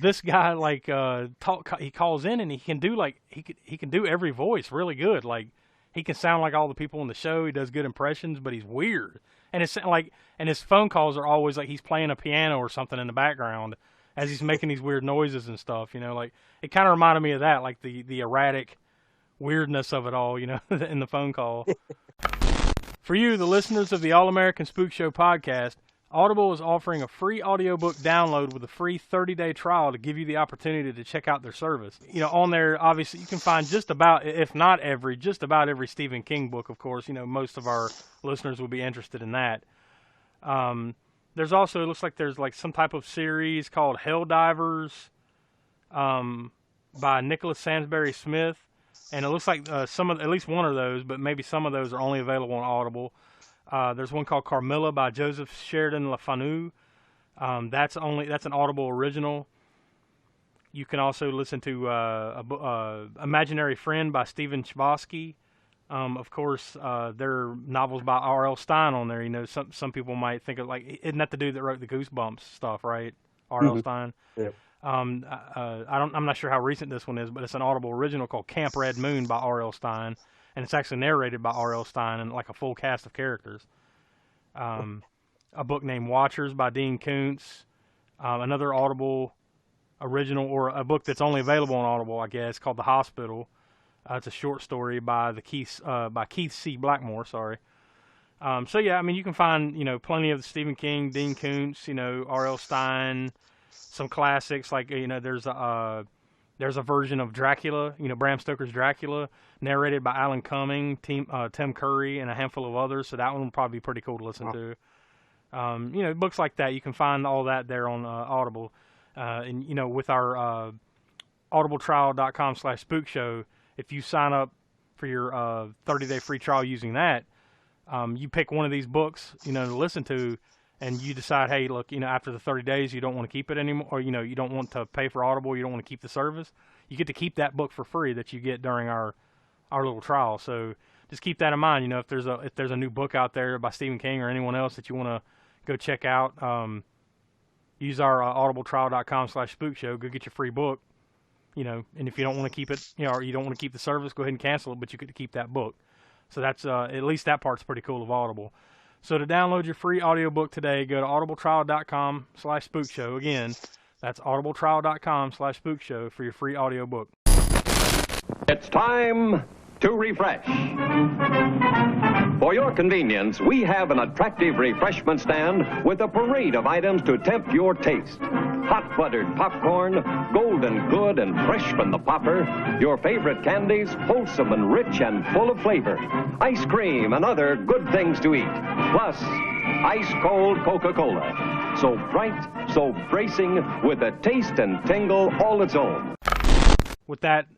this guy like he calls in and he can do like he can do every voice really good. Like he can sound like all the people on the show. He does good impressions, but he's weird. And it's like, and his phone calls are always like he's playing a piano or something in the background as he's making these weird noises and stuff. You know, like it kind of reminded me of that, like the erratic weirdness of it all. You know, in the phone call. For you, the listeners of the All American Spook Show podcast, Audible is offering a free audiobook download with a free 30-day trial to give you the opportunity to check out their service. You know, on there, obviously, you can find just about every Stephen King book, of course. You know, most of our listeners will be interested in that. There's also, it looks like there's like some type of series called Hell Divers by Nicholas Sansbury Smith. And it looks like at least one of those, but maybe some of those are only available on Audible. There's one called Carmilla by Joseph Sheridan Le Fanu. That's an Audible original. You can also listen to Imaginary Friend by Stephen Chbosky. Of course, there are novels by R.L. Stine on there. You know, some people might think of like, isn't that the dude that wrote the Goosebumps stuff, right? R.L. Stine. Yeah. I'm not sure how recent this one is, but it's an Audible original called Camp Red Moon by R.L. Stine, and it's actually narrated by R.L. Stine and like a full cast of characters. A book named Watchers by Dean Koontz, another Audible original, or a book that's only available on Audible, I guess, called The Hospital. It's a short story by Keith C. Blackmore. Sorry. So yeah, I mean, you can find plenty of Stephen King, Dean Koontz, R.L. Stine. Some classics like there's a version of Dracula, Bram Stoker's Dracula, narrated by Alan Cumming, Tim Curry, and a handful of others. So that one would probably be pretty cool to listen to. Books like that, you can find all that there on Audible. And with our audibletrial.com/spookshow, if you sign up for your 30-day free trial using that, you pick one of these books, to listen to. And you decide, hey, look, after the 30 days, you don't want to keep it anymore, or, you don't want to pay for Audible, you don't want to keep the service, you get to keep that book for free that you get during our little trial. So just keep that in mind. If there's a new book out there by Stephen King or anyone else that you want to go check out, use our audibletrial.com/spookshow, go get your free book, and if you don't want to keep it, or you don't want to keep the service, go ahead and cancel it, but you get to keep that book. So that's, at least that part's pretty cool of Audible. So to download your free audiobook today, go to audibletrial.com/spookshow. Again, that's audibletrial.com/spookshow for your free audiobook. It's time to refresh. For your convenience, we have an attractive refreshment stand with a parade of items to tempt your taste. Hot buttered popcorn, golden good and fresh from the popper. Your favorite candies, wholesome and rich and full of flavor. Ice cream and other good things to eat. Plus, ice-cold Coca-Cola. So bright, so bracing, with a taste and tingle all its own. With that,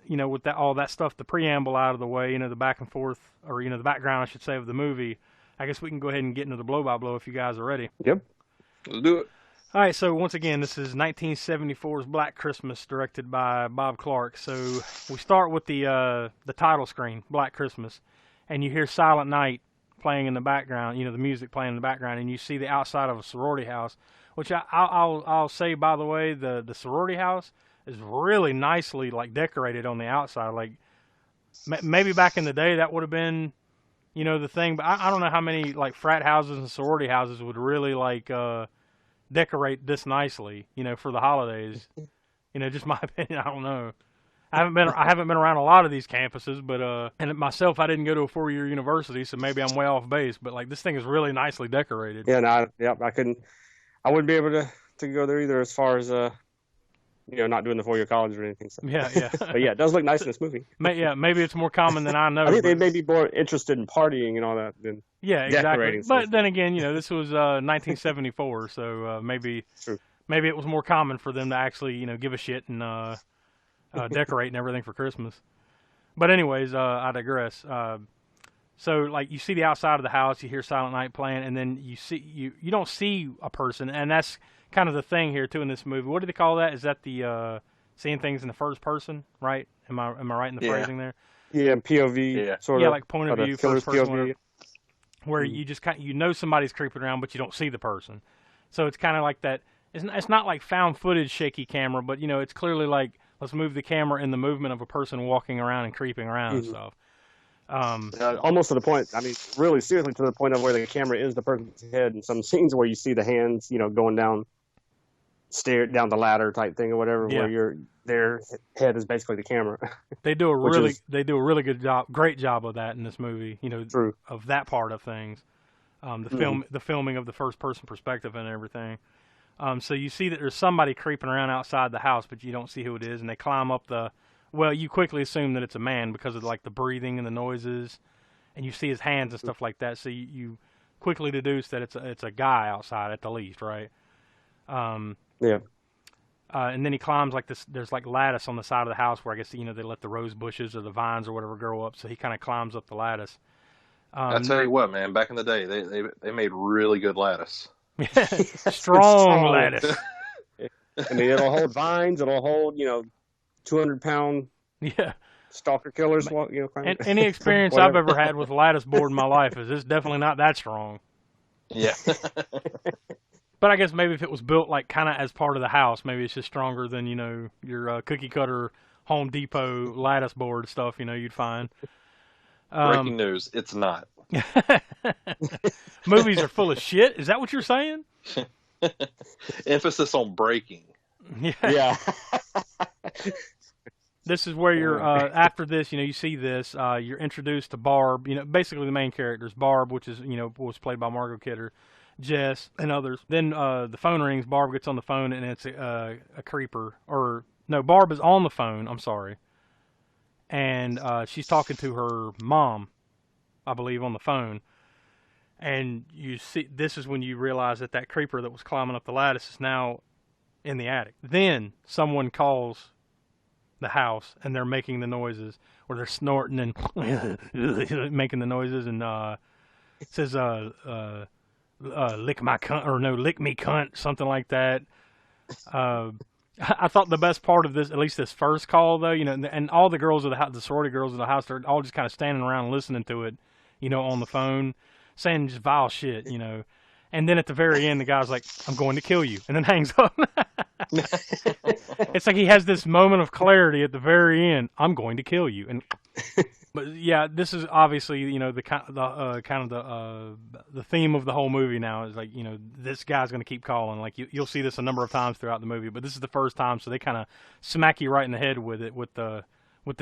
all that stuff, the preamble out of the way, the back and forth, or, the background, I should say, of the movie, I guess we can go ahead and get into the blow-by-blow if you guys are ready. Yep. Let's do it. All right, so once again, this is 1974's Black Christmas, directed by Bob Clark. So we start with the title screen, Black Christmas, and you hear Silent Night playing in the background, the music playing in the background, and you see the outside of a sorority house, which I'll say, by the way, the sorority house is really nicely decorated on the outside. Like maybe back in the day that would have been, the thing. But I don't know how many frat houses and sorority houses would really decorate this nicely, for the holidays. Just my opinion. I don't know. I haven't been around a lot of these campuses, but and myself, I didn't go to a 4-year university, so maybe I'm way off base. But like this thing is really nicely decorated. Yeah, no, I wouldn't be able to go there either, as far as not doing the 4-year college or anything. So. Yeah. But yeah, it does look nice in this movie. Maybe it's more common than I know. I think they may be more interested in partying and all that than exactly. stuff. But then again, this was 1974, so maybe it was more common for them to actually give a shit and decorate and everything for Christmas. But anyways, I digress. So like you see the outside of the house, you hear Silent Night playing, and then you don't see a person, and that's kind of the thing here too in this movie. What do they call that? Is that the seeing things in the first person, right? Am I right in the phrasing there? Yeah, POV, sort of. Yeah, like point of view, first person, POV. Where you just somebody's creeping around, but you don't see the person. So it's kind of like that. It's not like found footage shaky camera, but it's clearly like let's move the camera in the movement of a person walking around and creeping around and stuff. Almost to the point, I mean, really seriously to the point of where the camera is the person's head in some scenes where you see the hands, going down the ladder type thing or whatever, where their head is basically the camera. They do a really good job, great job of that in this movie, True. Of that part of things. The filming of the first person perspective and everything. So you see that there's somebody creeping around outside the house, but you don't see who it is, and they climb up you quickly assume that it's a man because of like the breathing and the noises, and you see his hands and stuff like that. So you quickly deduce that it's a guy outside at the least, right? Yeah. And then he climbs like this. There's like lattice on the side of the house where I guess they let the rose bushes or the vines or whatever grow up. So he kind of climbs up the lattice. I tell you what, man. Back in the day, they made really good lattice. Strong lattice. I mean, it'll hold vines. It'll hold 200-pound stalker killers. And any experience I've ever had with lattice board in my life is it's definitely not that strong. Yeah. But I guess maybe if it was built like kind of as part of the house, maybe it's just stronger than your cookie cutter Home Depot lattice board stuff. You'd find. Breaking news: it's not. Movies are full of shit. Is that what you're saying? Emphasis on breaking. Yeah. This is where you're after this. You see this. You're introduced to Barb. Basically the main characters. Barb, which is was played by Margot Kidder, Jess, and others. Then the phone rings. Barb gets on the phone, and it's a creeper. Or no, Barb is on the phone. I'm sorry. And she's talking to her mom, I believe, on the phone. And you see, this is when you realize that creeper that was climbing up the lattice is now in the attic. Then someone calls the house, and they're making the noises, or they're snorting and making the noises, and it says, lick my cunt, or no, lick me cunt, something like that. I thought the best part of this, at least this first call, though, and all the girls of the house, the sorority girls of the house, they're all just kind of standing around listening to it, on the phone, saying just vile shit, And then at the very end, the guy's like, "I'm going to kill you," and then hangs up. It's like he has this moment of clarity at the very end. I'm going to kill you, but yeah, this is obviously the theme of the whole movie now is like this guy's going to keep calling. Like you'll see this a number of times throughout the movie, but this is the first time, so they kind of smack you right in the head with it with the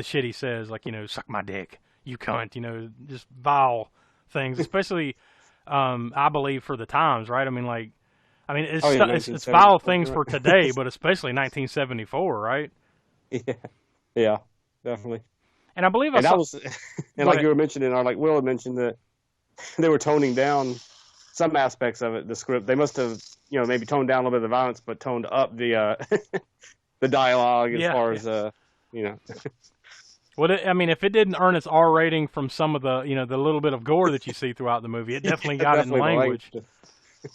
shit he says, like suck my dick, you cunt, just vile things, especially I believe for the times, right? I mean it's vile things for today, but especially 1974, right? Yeah, definitely. And I believe like you were mentioning, or like Will had mentioned, that they were toning down some aspects of it. The script, they must have maybe toned down a little bit of the violence, but toned up the the dialogue as far as Well, if it didn't earn its R rating from some of the, the little bit of gore that you see throughout the movie, it definitely got it in language.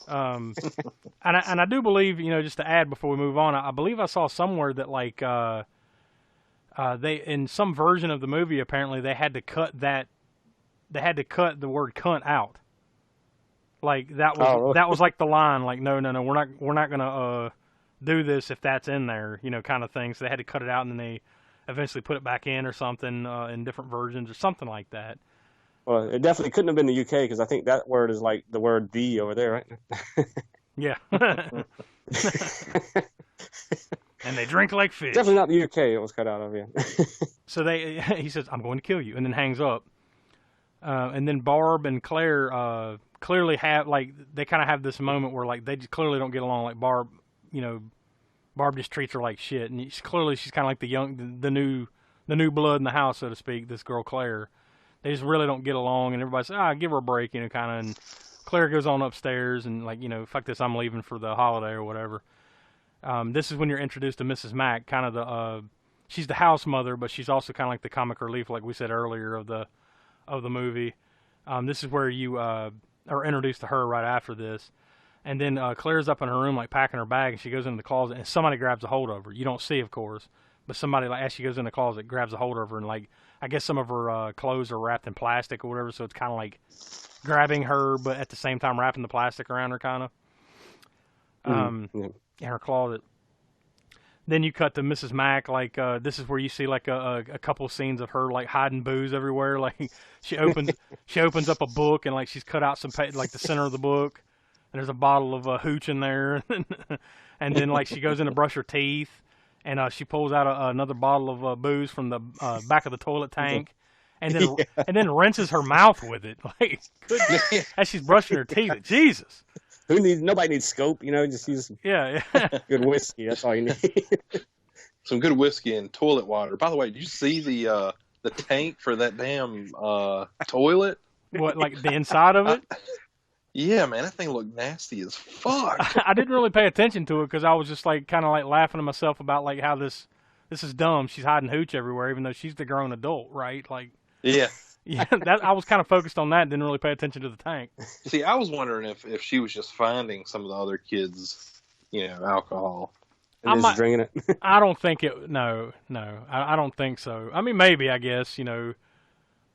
And I do believe, just to add before we move on, I believe I saw somewhere that like they in some version of the movie apparently they had to cut the word cunt out. Like that was like the line, like no, we're not gonna do this if that's in there, kind of thing. So they had to cut it out, and then they eventually put it back in or something in different versions or something like that. Well, it definitely couldn't have been the UK, because I think that word is like the word "the" over there, right? Yeah. and they drink like fish. Definitely not the UK it was cut out of, yeah. So he says, I'm going to kill you, and then hangs up. And then Barb and Claire clearly have, like, they kind of have this moment where, like, they just clearly don't get along. Like, Barb, you know, Barb just treats her like shit, and she's kind of like the new blood in the house, so to speak, this girl Claire. They just really don't get along, and everybody says, give her a break, you know, kind of, and Claire goes on upstairs and, like, you know, fuck this, I'm leaving for the holiday or whatever. This is when you're introduced to Mrs. Mack, kind of the, she's the house mother, but she's also kind of like the comic relief, like we said earlier, of the movie. This is where you are introduced to her right after this. And then Claire's up in her room, like, packing her bag, and she goes into the closet, and somebody grabs a hold of her. You don't see, of course, but somebody, like, as she goes in the closet, grabs a hold of her, and, like, I guess some of her clothes are wrapped in plastic or whatever, so it's kind of like grabbing her, but at the same time wrapping the plastic around her, kind of. In her closet. Then you cut to Mrs. Mack, like, this is where you see, like, a couple of scenes of her, like, hiding booze everywhere. Like, she opens up a book, and, like, she's cut out some, like, the center of the book, and there's a bottle of hooch in there. And then, like, she goes in to brush her teeth, and she pulls out another bottle of booze from the back of the toilet tank, and then rinses her mouth with it. Like, as she's brushing her teeth. Jesus. Nobody needs scope, you know, just use good whiskey. That's all you need. Some good whiskey and toilet water. By the way, did you see the tank for that damn toilet? What, like the inside of it? Yeah, man, that thing looked nasty as fuck. I didn't really pay attention to it because I was just like kind of like laughing to myself about like how this is dumb. She's hiding hooch everywhere, even though she's the grown adult, right? Like, yeah. That I was kind of focused on that. Didn't really pay attention to the tank. See, I was wondering if she was just finding some of the other kids, you know, alcohol. And just drinking it. I don't think it. No, I don't think so. I mean, maybe, I guess, you know,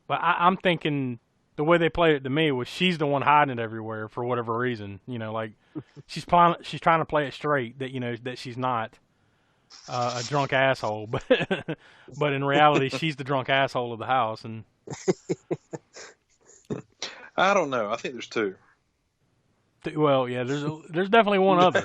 but I'm thinking the way they played it to me was she's the one hiding it everywhere for whatever reason. You know, like she's trying to play it straight that, you know, that she's not a drunk asshole, but in reality she's the drunk asshole of the house. And I don't know. I think there's two. Well, yeah, there's definitely one other.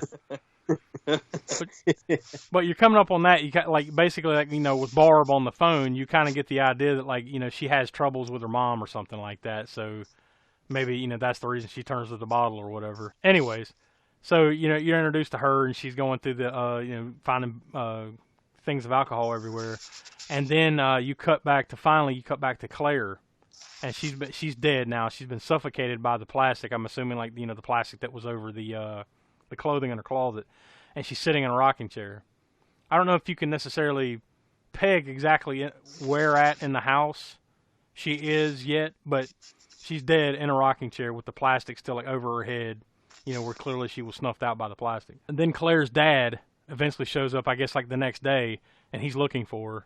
But you're coming up on that. You got like basically like, you know, with Barb on the phone, you kind of get the idea that, like, you know, she has troubles with her mom or something like that. So maybe, you know, that's the reason she turns to the bottle or whatever. Anyways, so, you know, you're introduced to her and she's going through the you know, finding things of alcohol everywhere, and then you cut back to Claire, and she's dead now. She's been suffocated by the plastic. I'm assuming, like, you know, the plastic that was over the clothing in her closet, and she's sitting in a rocking chair. I don't know if you can necessarily peg exactly where at in the house she is yet, but she's dead in a rocking chair with the plastic still, like, over her head, you know, where clearly she was snuffed out by the plastic. And then Claire's dad eventually shows up, I guess, like the next day, and he's looking for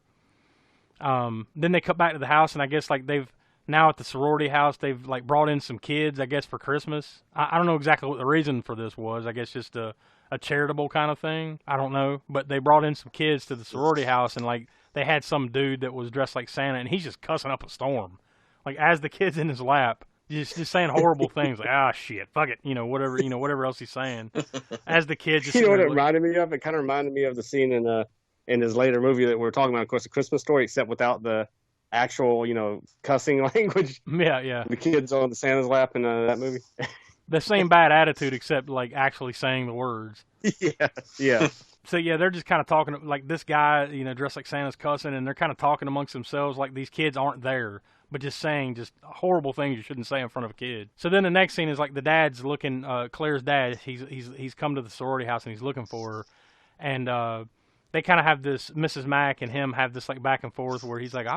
her. Then they cut back to the house, and I guess, like, they've now at the sorority house, they've, like, brought in some kids, I guess, for Christmas. I don't know exactly what the reason for this was. I guess just a charitable kind of thing. I don't know. But they brought in some kids to the sorority house, and, like, they had some dude that was dressed like Santa, and he's just cussing up a storm. Like, as the kid's in his lap, just saying horrible things, like, shit, fuck it, you know, whatever else he's saying. As the kid just... You know what it reminded me of? It kind of reminded me of the scene in his later movie that we were talking about, of course, A Christmas Story, except without the actual, you know, cussing language. Yeah. The kids on the Santa's lap in that movie. The same bad attitude, except, like, actually saying the words. Yeah. So, yeah, they're just kind of talking, like, this guy, you know, dressed like Santa's cussing, and they're kind of talking amongst themselves like these kids aren't there, but just saying just horrible things you shouldn't say in front of a kid. So then the next scene is, like, the dad's looking, Claire's dad, he's come to the sorority house, and he's looking for her, and they kind of have this, Mrs. Mack and him have this, like, back and forth where he's like,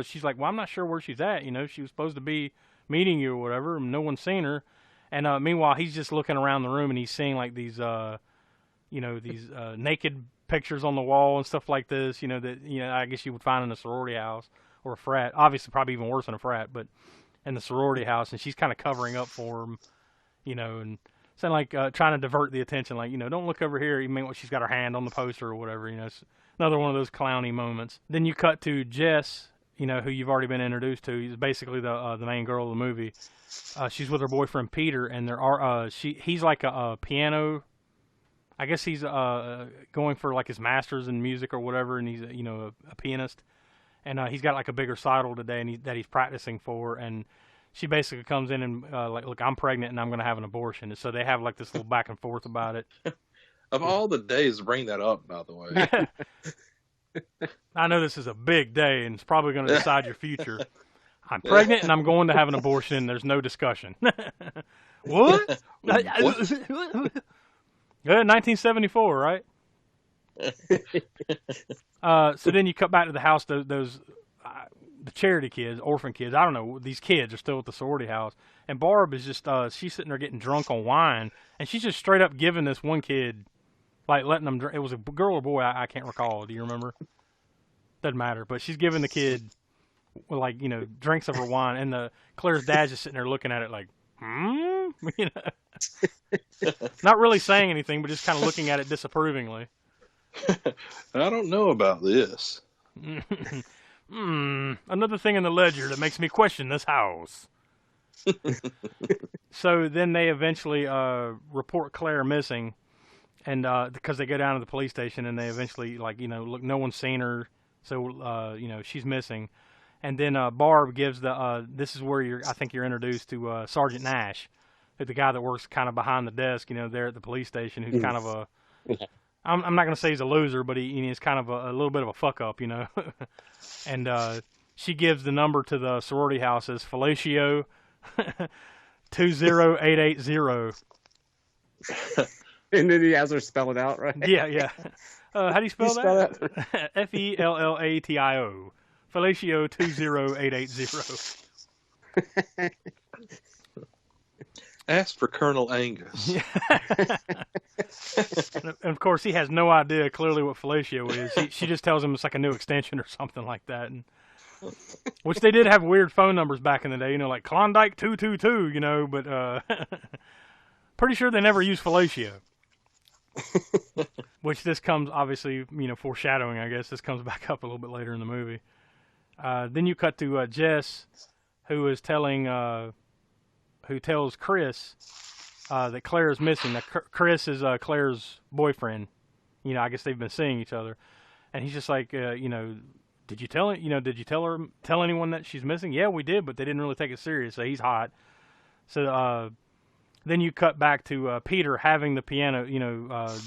she's like, well, I'm not sure where she's at, you know, she was supposed to be meeting you or whatever, and no one's seen her. And meanwhile, he's just looking around the room, and he's seeing, like, these, you know, these naked pictures on the wall and stuff like this, you know, that, you know, I guess you would find in a sorority house or a frat. Obviously, probably even worse than a frat, but in the sorority house, and she's kind of covering up for him, you know, and saying, like, trying to divert the attention, like, you know, don't look over here. You mean, she's got her hand on the poster or whatever, you know. It's another one of those clowny moments. Then you cut to Jess, you know, who you've already been introduced to. He's basically the main girl of the movie. She's with her boyfriend Peter, and he's like a piano. I guess he's going for like his master's in music or whatever, and he's a pianist, and he's got like a big recital today, and that he's practicing for, and she basically comes in and like, look, I'm pregnant and I'm going to have an abortion, and so they have like this little back and forth about it. Of all the days to bring that up, by the way. I know this is a big day, and it's probably going to decide your future. I'm pregnant and I'm going to have an abortion, and there's no discussion. What? What? 1974, right? So then you cut back to the house. Those the charity kids, orphan kids. I don't know. These kids are still at the sorority house, and Barb is just she's sitting there getting drunk on wine, and she's just straight up giving this one kid, like letting them drink. It was a girl or boy, I can't recall. Do you remember? Doesn't matter. But she's giving the kid, like, drinks of her wine, and Claire's dad's just sitting there looking at it like, not really saying anything, but just kind of looking at it disapprovingly. I don't know about this. Another thing in the ledger that makes me question this house. So then they eventually report Claire missing, and because they go down to the police station, and they eventually, like, look, no one's seen her, so she's missing. And then Barb gives this is where I think you're introduced to Sergeant Nash, the guy that works kind of behind the desk, there at the police station, who's kind of I'm not going to say he's a loser, but he's kind of a little bit of a fuck up, And she gives the number to the sorority house as Fellatio 20880. And then he has her spell it out, right? Yeah. How do you spell that? Fellatio. Fellatio 20880. Ask for Colonel Angus. And of course, he has no idea clearly what fellatio is. She just tells him it's like a new extension or something like that. Which they did have weird phone numbers back in the day, like Klondike 222, but pretty sure they never used fellatio. Which this comes, obviously, foreshadowing, I guess. This comes back up a little bit later in the movie. Then you cut to Jess, who tells Chris that Claire is missing. Now, Chris is Claire's boyfriend. I guess they've been seeing each other, and he's just like, did you tell anyone that she's missing? Yeah, we did, but they didn't really take it serious. So he's hot. So then you cut back to Peter having the piano,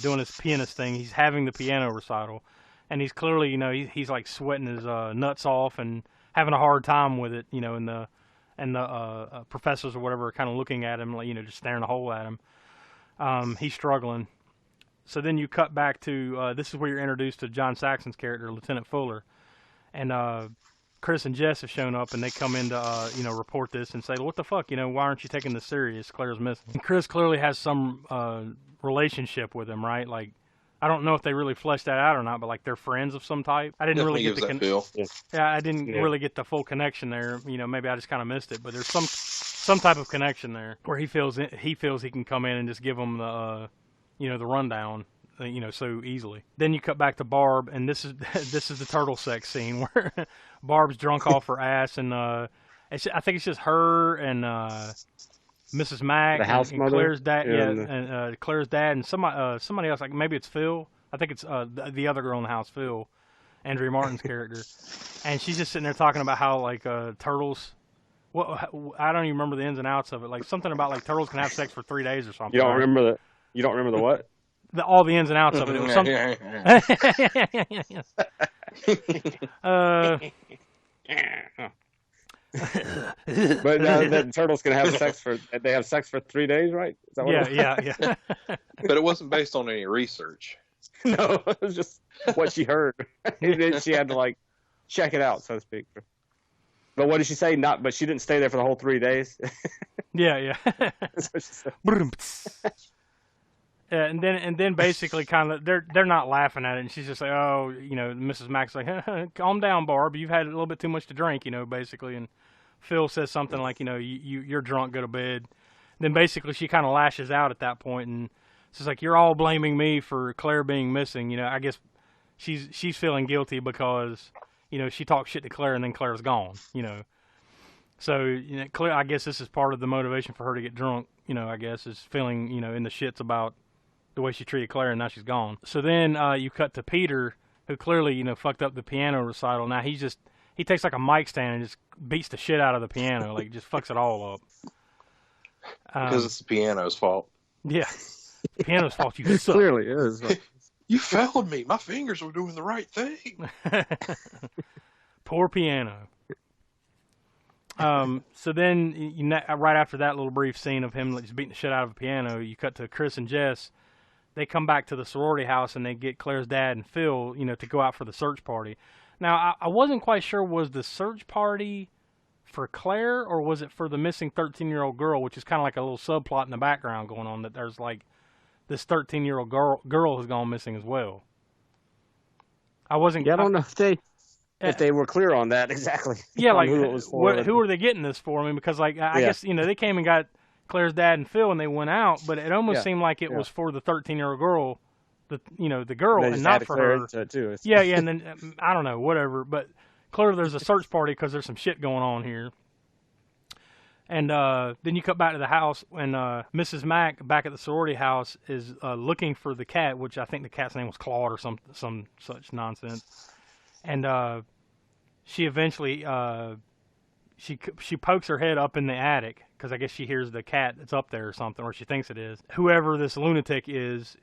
doing his pianist thing. He's having the piano recital, and he's clearly, he's like sweating his nuts off and having a hard time with it, and the professors or whatever are kind of looking at him, like, just staring a hole at him. He's struggling. So then you cut back to, this is where you're introduced to John Saxon's character, Lieutenant Fuller. And Chris and Jess have shown up, and they come in to, report this and say, what the fuck, why aren't you taking this serious? Claire's missing. And Chris clearly has some relationship with him, right? Like, I don't know if they really fleshed that out or not, but like they're friends of some type. I didn't really get the I didn't really get the full connection there. Maybe I just kind of missed it, but there's some type of connection there where he feels he can come in and just give them the the rundown, so easily. Then you cut back to Barb, and this is the turtle sex scene where Barb's drunk off her ass, and I think it's just her and Mrs. Mack, the house and mother, Claire's dad, and Claire's dad, and somebody else, like maybe it's Phil. I think it's the other girl in the house, Phil, Andrea Martin's character, and she's just sitting there talking about how like turtles. Well, I don't even remember the ins and outs of it. Like something about like turtles can have sex for 3 days or something. You don't remember the what? All the ins and outs of it. It was something. But the turtles can have sex for 3 days, right? Is that what Yeah. But it wasn't based on any research. No, it was just what she heard. And then she had to like check it out, so to speak. But what did she say? But she didn't stay there for the whole 3 days. Yeah. That's what she said. And then basically kind of they're not laughing at it, and she's just like, oh, Mrs. Mack's like, calm down, Barb, you've had a little bit too much to drink, basically. And Phil says something like, you're drunk, go to bed. Then basically she kind of lashes out at that point, and she's like, you're all blaming me for Claire being missing. I guess she's feeling guilty because she talked shit to Claire, and then Claire's gone. So Claire, I guess this is part of the motivation for her to get drunk. I guess is feeling in the shits about the way she treated Claire, and now she's gone. So then you cut to Peter, who clearly, fucked up the piano recital. Now he takes like a mic stand and just beats the shit out of the piano, like just fucks it all up. Because it's the piano's fault. Yeah, the piano's fault. You suck. Clearly is. You failed me. My fingers were doing the right thing. Poor piano. So then, right after that little brief scene of him just beating the shit out of a piano, you cut to Chris and Jess. They come back to the sorority house and they get Claire's dad and Phil, to go out for the search party. Now, I wasn't quite sure, was the search party for Claire or was it for the missing 13-year-old girl, which is kind of like a little subplot in the background going on, that there's like this 13-year-old girl has gone missing as well. I wasn't. Yeah, I don't know if they were clear on that exactly. Yeah, like who it was for. Who are they getting this for? I mean, because like I guess they came and got Claire's dad and Phil and they went out, but it almost seemed like it was for the 13-year-old girl, the girl, and not for her. Into it too. Yeah, and then I don't know, whatever. But clearly there's a search party because there's some shit going on here. And then you cut back to the house, and Mrs. Mack back at the sorority house is looking for the cat, which I think the cat's name was Claude or some such nonsense. And she eventually she pokes her head up in the attic because I guess she hears the cat that's up there or something, or she thinks it is. Whoever this lunatic is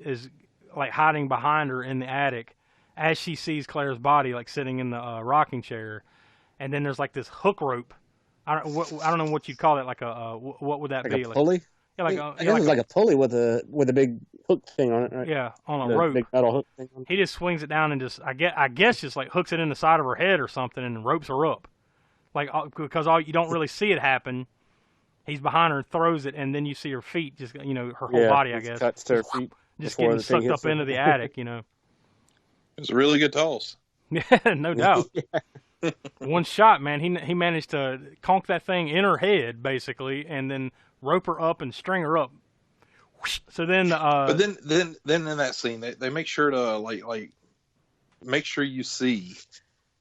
like hiding behind her in the attic as she sees Claire's body like sitting in the rocking chair. And then there's like this hook rope. I don't know what you'd call it. Like what would that like be? A pulley? Yeah, I guess it's like a pulley with a big hook thing on it, right? Yeah, on a rope. Big metal hook thing on it. He just swings it down and just I guess just like hooks it in the side of her head or something and ropes her up. Like because you don't really see it happen. He's behind her and throws it, and then you see her feet, just her whole body, I guess. Cuts to her feet. Just getting sucked up into the attic, It's a really good toss. Yeah, no doubt. One shot, man. He managed to conk that thing in her head, basically, and then rope her up and string her up. So then, but then in that scene, they make sure to like make sure you see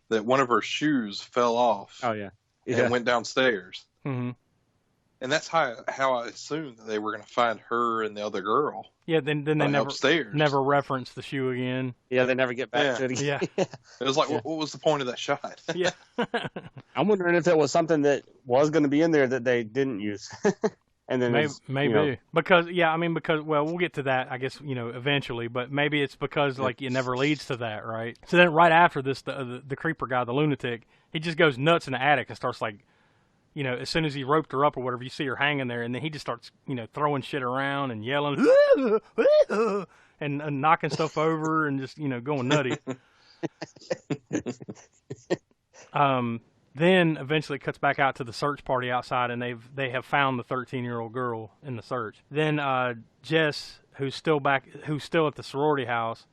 that one of her shoes fell off. Oh yeah, and went downstairs. Mm-hmm. And that's how I assumed that they were going to find her and the other girl. Yeah, then they never reference the shoe again. Yeah, they never get back to it again. Yeah. It was like, what was the point of that shot? Yeah. I'm wondering if it was something that was going to be in there that they didn't use. And then maybe because we'll get to that, I guess, eventually, but maybe it's because like it never leads to that, right? So then right after this, the creeper guy, the lunatic, he just goes nuts in the attic and starts like, as soon as he roped her up or whatever, you see her hanging there, and then he just starts, throwing shit around and yelling and knocking stuff over and just, going nutty. Then eventually it cuts back out to the search party outside, and they have found the 13-year-old girl in the search. Then Jess, who's still at the sorority house,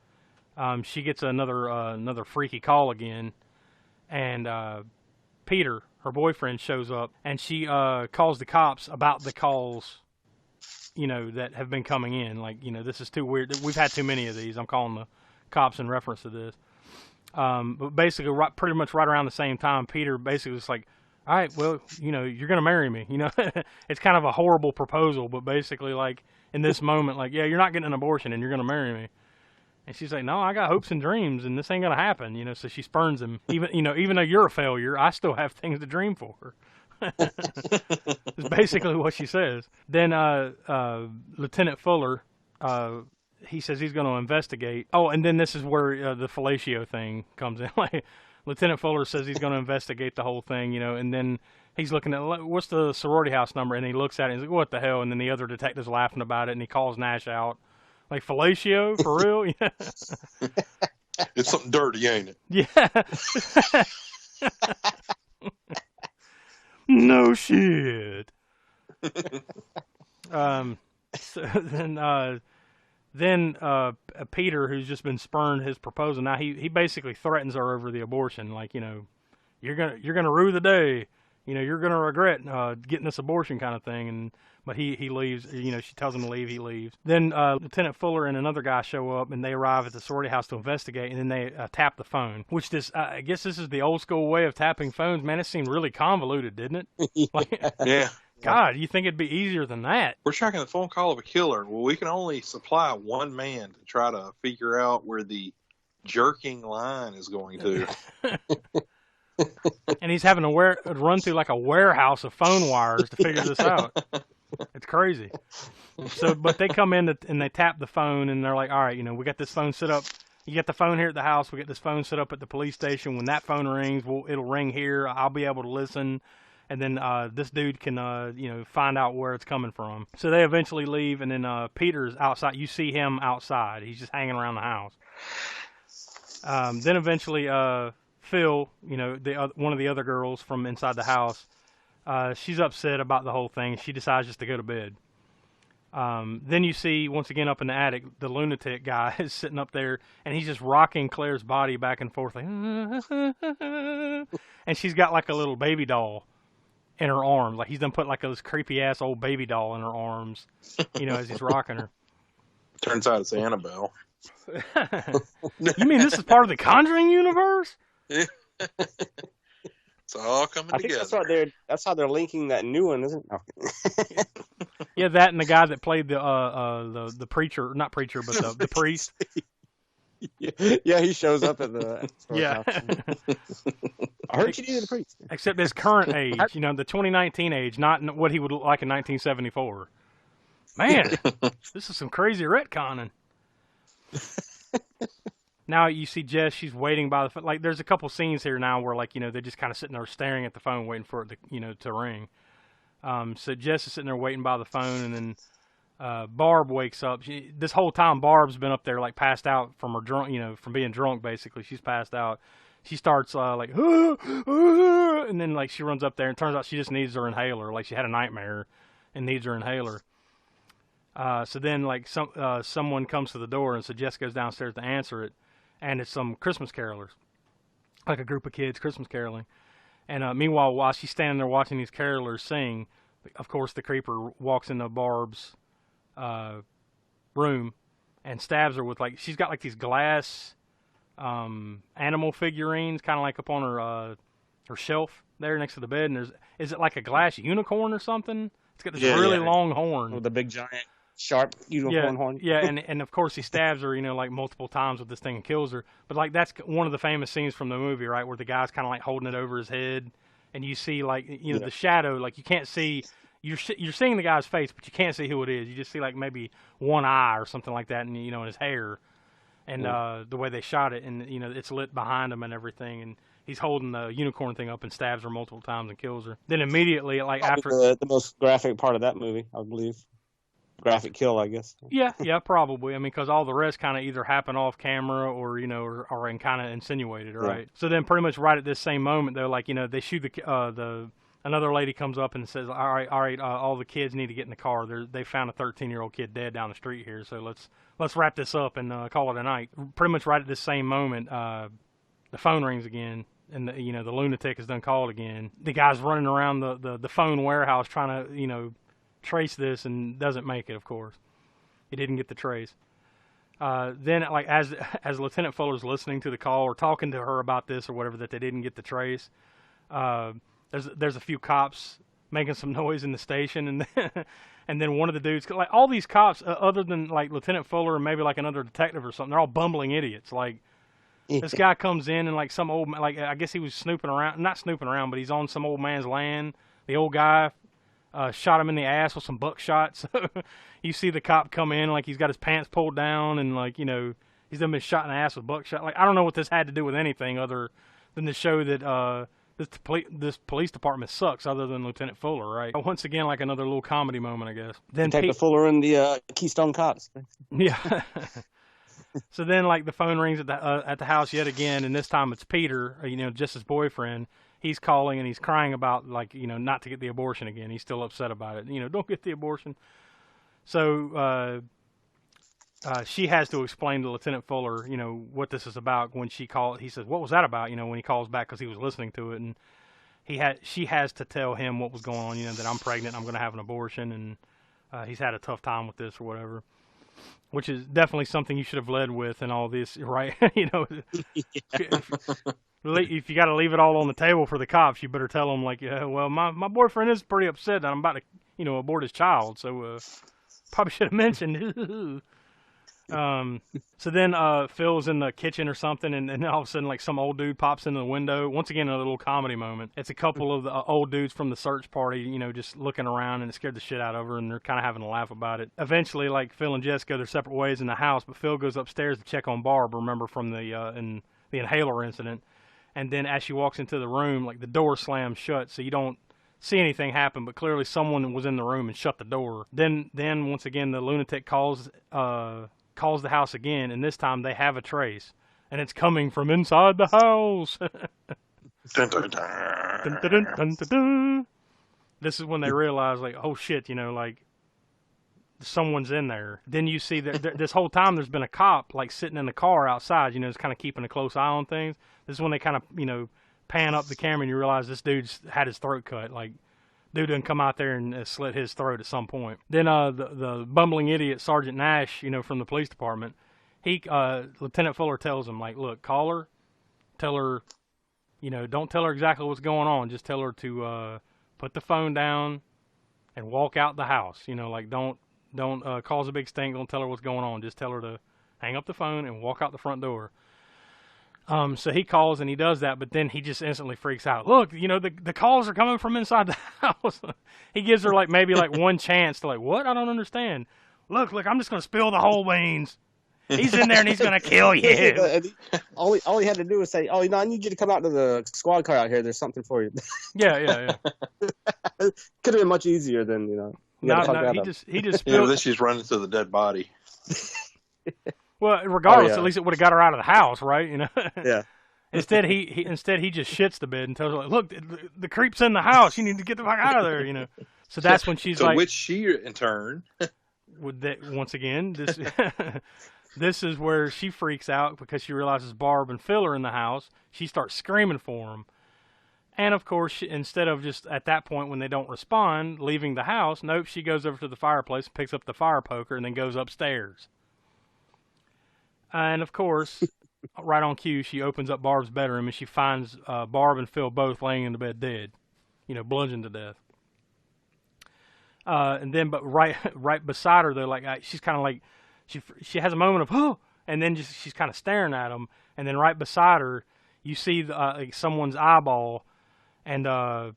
she gets another freaky call again, and Peter, her boyfriend, shows up, and she calls the cops about the calls, that have been coming in. Like, this is too weird. We've had too many of these. I'm calling the cops in reference to this. But basically, pretty much right around the same time, Peter basically was like, all right, well, you're going to marry me. It's kind of a horrible proposal, but basically, like, in this moment, like, yeah, you're not getting an abortion and you're going to marry me. And she's like, no, I got hopes and dreams, and this ain't going to happen, so she spurns him. Even though you're a failure, I still have things to dream for. It's basically what she says. Then Lieutenant Fuller, he says he's going to investigate. Oh, and then this is where the fellatio thing comes in. Like, Lieutenant Fuller says he's going to investigate the whole thing, and then he's looking at, what's the sorority house number? And he looks at it and he's like, what the hell? And then the other detective's laughing about it, and he calls Nash out. Like, fellatio? For real? Yeah. It's something dirty, ain't it? Yeah. No shit. So then Peter, who's just been spurned his proposal, now he basically threatens her over the abortion. Like, you're gonna rue the day. You're gonna regret getting this abortion, kind of thing. But he leaves. She tells him to leave. He leaves. Then Lieutenant Fuller and another guy show up, and they arrive at the sorority house to investigate. And then they tap the phone, which I guess this is the old school way of tapping phones. Man, it seemed really convoluted, didn't it? Like, yeah. God, you think it'd be easier than that? We're tracking the phone call of a killer. Well, we can only supply one man to try to figure out where the jerking line is going to. And he's having to run through like a warehouse of phone wires to figure this out. It's crazy. So, but they come in and they tap the phone, and they're like, all right, we got this phone set up. You get the phone here at the house. We get this phone set up at the police station. When that phone rings, it'll ring here. I'll be able to listen. And then this dude can, find out where it's coming from. So they eventually leave, and then Peter's outside. You see him outside. He's just hanging around the house. Then eventually Phil, one of the other girls from inside the house, she's upset about the whole thing. She decides just to go to bed. Then you see, once again, up in the attic, the lunatic guy is sitting up there, and he's just rocking Claire's body back and forth. Like, and she's got like a little baby doll in her arms. Like, he's done put like this creepy-ass old baby doll in her arms, as he's rocking her. Turns out it's Annabelle. You mean this is part of the Conjuring universe? It's all coming together. That's how they're linking that new one, isn't it? Yeah, that and the guy that played the preacher, not preacher, but the priest. Yeah, he shows up at the yeah. I heard you needed a priest. Except his current age, the 2019 age, not what he would look like in 1974. Man, this is some crazy retconning. Now you see Jess, she's waiting by the phone. Like, there's a couple scenes here now where, like, they're just kind of sitting there staring at the phone waiting for it to, to ring. So Jess is sitting there waiting by the phone, and then Barb wakes up. This whole time, Barb's been up there, like, passed out from her drunk, from being drunk, basically. She's passed out. She starts, like, and then, like, she runs up there, and it turns out she just needs her inhaler. Like, she had a nightmare and needs her inhaler. So then, like, someone comes to the door, and so Jess goes downstairs to answer it, and it's some Christmas carolers, like a group of kids Christmas caroling. And meanwhile, while she's standing there watching these carolers sing, of course, the creeper walks into Barb's room and stabs her with, like, she's got, like, these glass animal figurines, kind of like up on her shelf there next to the bed. And is it like a glass unicorn or something? It's got this really long horn with a big giant sharp unicorn horn. Yeah, and of course he stabs her, like, multiple times with this thing and kills her. But, like, that's one of the famous scenes from the movie, right, where the guy's kind of, like, holding it over his head, and you see, like, the shadow, like, you can't see. You're seeing the guy's face, but you can't see who it is. You just see, like, maybe one eye or something like that, and in his hair, and the way they shot it, and it's lit behind him and everything, and he's holding the unicorn thing up and stabs her multiple times and kills her. Then immediately, like, after the most graphic part of that movie, I believe. Graphic kill, I guess. Yeah, probably. I mean, because all the rest kind of either happen off camera or or kind of insinuated, right? Yeah. So then, pretty much right at this same moment, though, like, they shoot another lady comes up and says, all right, all the kids need to get in the car. They found a 13-year-old kid dead down the street here, so let's wrap this up and call it a night. Pretty much right at this same moment, the phone rings again, and the lunatic is done called again. The guy's running around the phone warehouse trying to trace this, and doesn't make it. Of course, he didn't get the trace. Then, like, as Lieutenant Fuller's listening to the call or talking to her about this or whatever, that they didn't get the trace, there's a few cops making some noise in the station, and then one of the dudes, like, all these cops, other than, like, Lieutenant Fuller and maybe, like, another detective or something, they're all bumbling idiots. Like, this guy comes in and, like, some old, like, I guess he was not snooping around, but he's on some old man's land. The old guy shot him in the ass with some buckshot. So you see the cop come in, like, he's got his pants pulled down, and, like, he's been shot in the ass with buckshot. Like, I don't know what this had to do with anything other than to show that this police department sucks, other than Lieutenant Fuller, right? Once again, like, another little comedy moment, I guess. Then Detective Fuller and the Keystone Cops. Yeah. So then, like, the phone rings at the house yet again, and this time it's Peter, just his boyfriend. He's calling and he's crying about, like, not to get the abortion again. He's still upset about it. Don't get the abortion. So she has to explain to Lieutenant Fuller, what this is about. When she called, he says, "What was that about?" When he calls back, because he was listening to it, and she has to tell him what was going on. That I'm pregnant, I'm going to have an abortion, and he's had a tough time with this or whatever. Which is definitely something you should have led with and all this, right? If you got to leave it all on the table for the cops, you better tell them, like, yeah, well, my boyfriend is pretty upset that I'm about to, abort his child, so probably should have mentioned. So then Phil's in the kitchen or something, and then all of a sudden, like, some old dude pops into the window. Once again, a little comedy moment. It's a couple of the old dudes from the search party, just looking around, and it scared the shit out of her, and they're kind of having a laugh about it. Eventually, like, Phil and Jess go their separate ways in the house, but Phil goes upstairs to check on Barb, remember, from the inhaler incident. And then as she walks into the room, like, the door slams shut, so you don't see anything happen, but clearly someone was in the room and shut the door. Then once again, the lunatic calls the house again, and this time they have a trace, and it's coming from inside the house. Dun, dun, dun. Dun, dun, dun, dun, dun, dun. This is when they realize, like, oh shit, like, someone's in there. Then you see that this whole time there's been a cop, like, sitting in the car outside, just kind of keeping a close eye on things. This is when they kind of, pan up the camera and you realize this dude's had his throat cut. Like, dude didn't come out there and slit his throat at some point. Then the bumbling idiot Sergeant Nash, from the police department, Lieutenant Fuller tells him, like, look, call her, tell her, don't tell her exactly what's going on. Just tell her to put the phone down and walk out the house. Like, don't cause a big stink. Don't tell her what's going on. Just tell her to hang up the phone and walk out the front door. So he calls and he does that, but then he just instantly freaks out. Look, the calls are coming from inside the house. He gives her maybe one chance to what? I don't understand. Look, I'm just going to spill the whole beans. He's in there and he's going to kill you. All he had to do was say, I need you to come out to the squad car out here. There's something for you. Yeah. Could have been much easier than, No, he just Then she's running to the dead body. Well, regardless, at least it would have got her out of the house, right? Yeah. Instead, he just shits the bed and tells her, like, look, the creep's in the house. You need to get the fuck out of there, So that's when she's to like... which she, in turn... once again, this is where she freaks out because she realizes Barb and Phil are in the house. She starts screaming for them. And, of course, instead of just, at that point, when they don't respond, leaving the house, nope, she goes over to the fireplace, picks up the fire poker, and then goes upstairs. And, of course, right on cue, she opens up Barb's bedroom, and she finds Barb and Phil both laying in the bed dead, bludgeoned to death. And then, but right beside her, though, she's kind of like, she has a moment of, oh, and then she's kind of staring at him. And then right beside her, you see someone's eyeball, and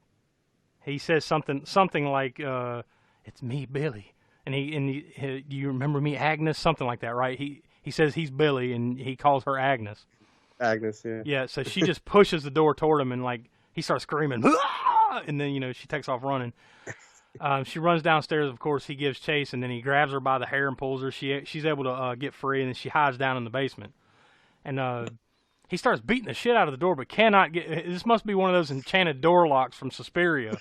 he says something like, it's me, Billy. And he do you remember me, Agnes? Something like that, right? He says he's Billy, and he calls her Agnes. Agnes, yeah. Yeah, so she just pushes the door toward him, and, he starts screaming, ah! And then, she takes off running. She runs downstairs, of course, he gives chase, and then he grabs her by the hair and pulls her. She's able to get free, and then she hides down in the basement. And he starts beating the shit out of the door, but cannot get... This must be one of those enchanted door locks from Suspiria.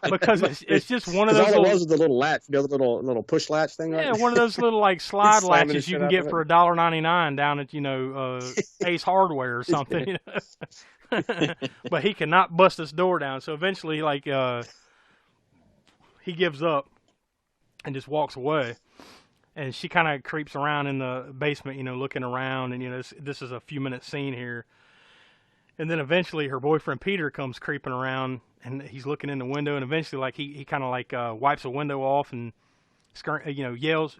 because it's just one of those... All it was the little latch, the little push latch thing. Yeah, right? One of those little slide latches you can get for $1.99 down at, Ace Hardware or something. But he cannot bust this door down, so eventually, he gives up and just walks away. And she kind of creeps around in the basement, looking around. And, this is a few-minute scene here. And then eventually her boyfriend Peter comes creeping around, and he's looking in the window. And eventually, he kind of, wipes a window off and, yells,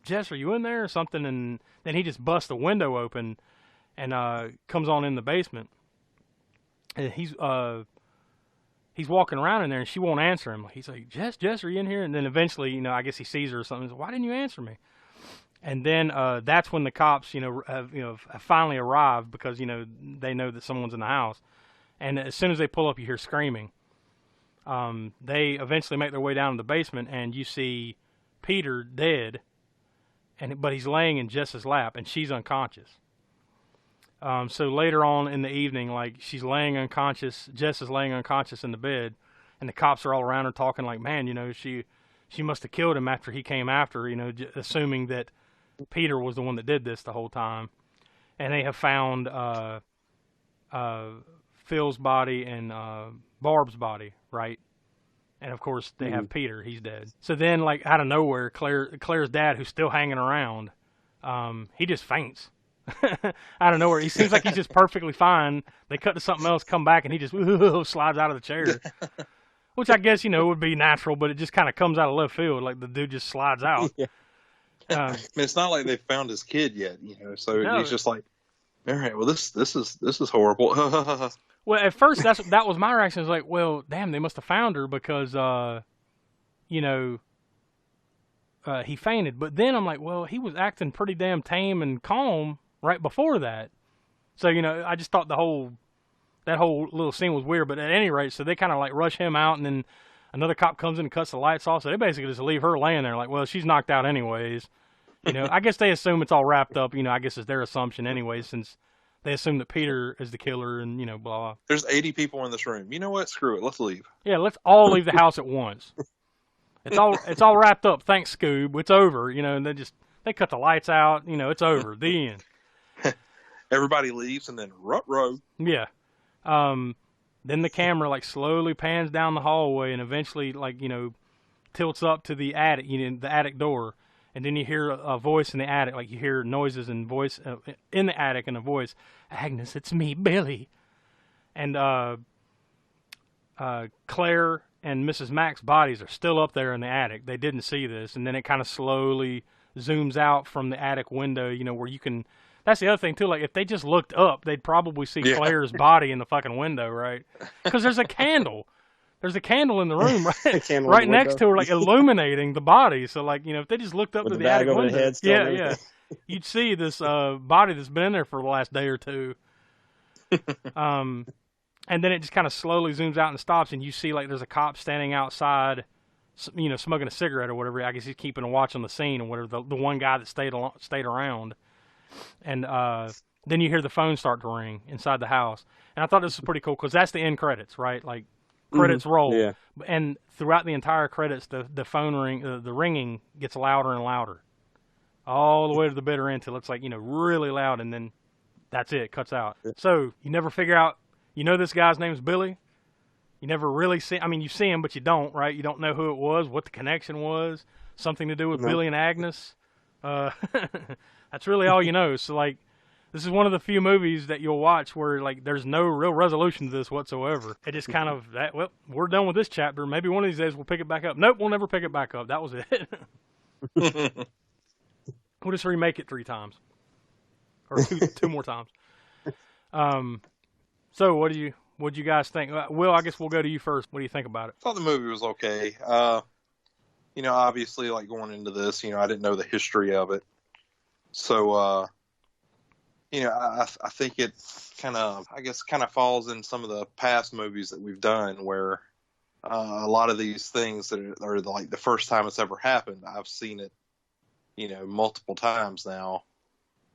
Jess, are you in there or something? And then he just busts the window open and comes on in the basement. And he's walking around in there, and she won't answer him. He's like, Jess, are you in here? And then eventually, I guess he sees her or something. He's like, why didn't you answer me? And then that's when the cops, have finally arrived because, they know that someone's in the house. And as soon as they pull up, you hear screaming. They eventually make their way down to the basement, and you see Peter dead, but he's laying in Jess's lap, and she's unconscious. So later on in the evening, she's laying unconscious, Jess is laying unconscious in the bed, and the cops are all around her talking man, she must have killed him after he came after her, assuming that Peter was the one that did this the whole time. And they have found Phil's body and Barb's body, right? And of course they have Peter, he's dead. So then, out of nowhere, Claire's dad, who's still hanging around, he just faints. out of nowhere. He seems like he's just perfectly fine. They cut to something else, come back, and he just slides out of the chair. Which I guess, would be natural, but it just kind of comes out of left field. Like the dude just slides out. Yeah. I mean, it's not like they found his kid yet, so No. he's just like, all right, well, this is horrible. Well, at first, that was my reaction. I was like, well, damn, they must have found her because, he fainted. But then I'm like, well, he was acting pretty damn tame and calm right before that. So, I just thought that whole little scene was weird. But at any rate, so they kind of like rush him out, and then another cop comes in and cuts the lights off. So they basically just leave her laying there like, well, she's knocked out anyways. I guess they assume it's all wrapped up. I guess it's their assumption anyway, since they assume that Peter is the killer and, blah, blah. There's 80 people in this room. You know what? Screw it. Let's leave. Yeah, let's all leave the house at once. It's all wrapped up. Thanks, Scoob. It's over. And they cut the lights out. It's over. The end. Everybody leaves, and then ruh-roh. Yeah. Then the camera like slowly pans down the hallway and eventually tilts up to the attic, the attic door. And then you hear a voice in the attic, like you hear noises and voice in the attic and a voice, Agnes, it's me, Billy. And Claire and Mrs. Mack's bodies are still up there in the attic. They didn't see this. And then it kind of slowly zooms out from the attic window, where you can... That's the other thing, too. Like, if they just looked up, they'd probably see Claire's body in the fucking window, right? Because there's a candle. There's a candle in the room right next to her, like illuminating the body. So, like, if they just looked up with to the the attic bag over window, the head still yeah, you'd see this body that's been in there for the last day or two. And then it just kind of slowly zooms out and stops, and you see like there's a cop standing outside, smoking a cigarette or whatever. I guess he's keeping a watch on the scene or whatever. The one guy that stayed around, and then you hear the phone start to ring inside the house. And I thought this was pretty cool because that's the end credits, right? Like. Credits roll, yeah. And throughout the entire credits, the phone ring, the ringing gets louder and louder, all the way to the bitter end till it's like really loud, and then that's it, cuts out. So you never figure out, this guy's name is Billy. You never really see. I mean, you see him, but you don't, right? You don't know who it was, what the connection was, something to do with Billy and Agnes. That's really all you know. So like. This is one of the few movies that you'll watch where, like, there's no real resolution to this whatsoever. It just kind of, we're done with this chapter. Maybe one of these days we'll pick it back up. Nope, we'll never pick it back up. That was it. We'll just remake it 3 times. Or two more times. So what do you guys think? Will, I guess we'll go to you first. What do you think about it? I thought the movie was okay. Obviously, like, going into this, I didn't know the history of it. So, I think it kind of falls in some of the past movies that we've done where a lot of these things that are like the first time it's ever happened, I've seen it, multiple times now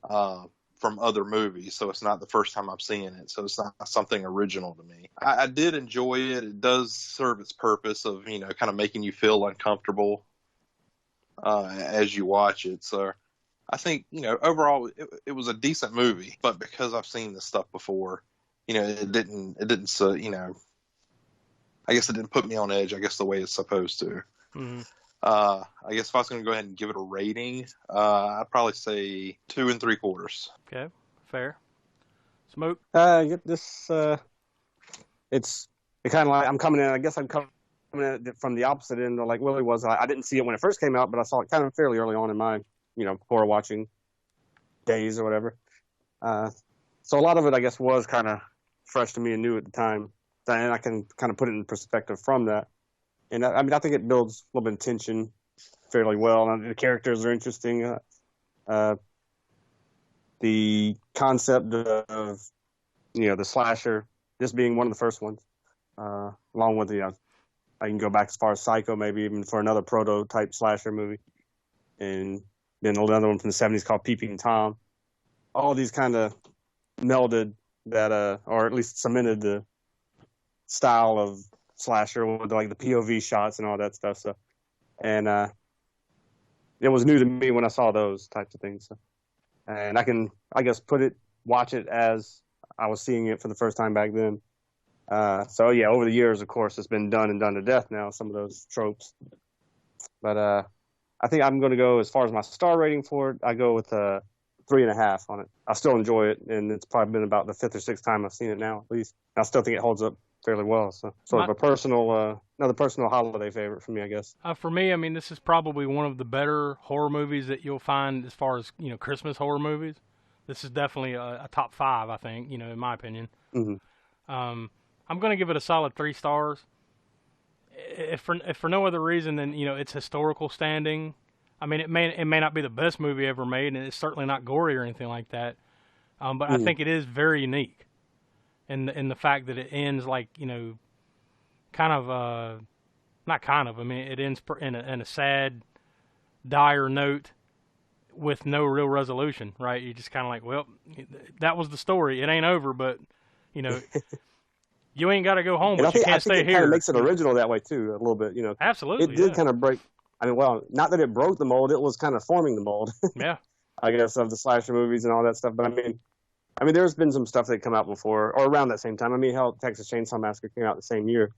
from other movies. So it's not the first time I've seen it. So it's not something original to me. I did enjoy it. It does serve its purpose of, kind of making you feel uncomfortable as you watch it. So I think, overall it was a decent movie, but because I've seen this stuff before, it didn't, I guess it didn't put me on edge, I guess the way it's supposed to. Mm-hmm. I guess if I was going to go ahead and give it a rating, I'd probably say 2 3/4. Okay. Fair. Smoke? It's kind of like, I'm coming in, I guess I'm coming in from the opposite end, like Willie was. I didn't see it when it first came out, but I saw it kind of fairly early on in my horror watching days or whatever. So a lot of it, I guess, was kind of fresh to me and new at the time. And I can kind of put it in perspective from that. And I think it builds a little bit of tension fairly well. And the characters are interesting. The concept of, the slasher, just being one of the first ones, along with, I can go back as far as Psycho, maybe even for another prototype slasher movie. And then another one from the 70s called Peeping Tom. All these kind of melded that, or at least cemented the style of slasher with like the POV shots and all that stuff. So, and it was new to me when I saw those types of things. So, and I can, I guess, watch it as I was seeing it for the first time back then. So yeah, over the years, of course, it's been done to death now, some of those tropes. But I think I'm going to go, as far as my star rating for it, I go with 3.5 on it. I still enjoy it, and it's probably been about the 5th or 6th time I've seen it now, at least. I still think it holds up fairly well. So sort of a personal, another personal holiday favorite for me, I guess. For me, I mean, this is probably one of the better horror movies that you'll find as far as, Christmas horror movies. This is definitely a top 5, I think, in my opinion. Mm-hmm. I'm going to give it a solid 3 stars. If for no other reason than, its historical standing. I mean, it may not be the best movie ever made, and it's certainly not gory or anything like that. But I think it is very unique in the fact that it ends like, kind of, not kind of, I mean, it ends in a sad, dire note with no real resolution, right? You're just kind of like, well, that was the story. It ain't over, but, you ain't got to go home, but you can't stay here. It kind of makes it original that way, too, a little bit, Absolutely, It did kind of break, I mean, well, not that it broke the mold, it was kind of forming the mold. Yeah. I guess, of the slasher movies and all that stuff. But, I mean, there's been some stuff that come out before, or around that same time. I mean, hell, Texas Chainsaw Massacre came out the same year.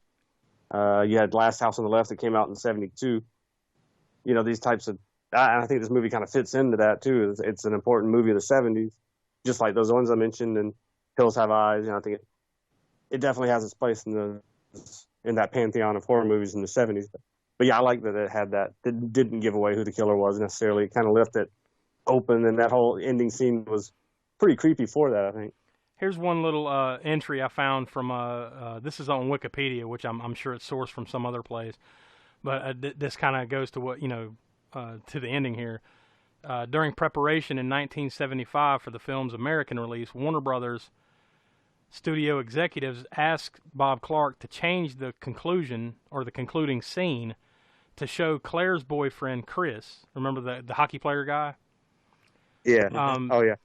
You had Last House on the Left that came out in 1972. These types of, I think this movie kind of fits into that, too. It's an important movie of the 70s, just like those ones I mentioned, and Hills Have Eyes. I think it definitely has its place in that pantheon of horror movies in the 70s. But yeah, I like that it had that. It didn't give away who the killer was necessarily. It kind of left it open, and that whole ending scene was pretty creepy for that, I think. Here's one little entry I found from, this is on Wikipedia, which I'm sure it's sourced from some other place. But this kind of goes to what, to the ending here. During preparation in 1975 for the film's American release, Warner Brothers studio executives asked Bob Clark to change the conclusion, or the concluding scene, to show Claire's boyfriend, Chris. Remember the hockey player guy? Yeah. Oh, yeah.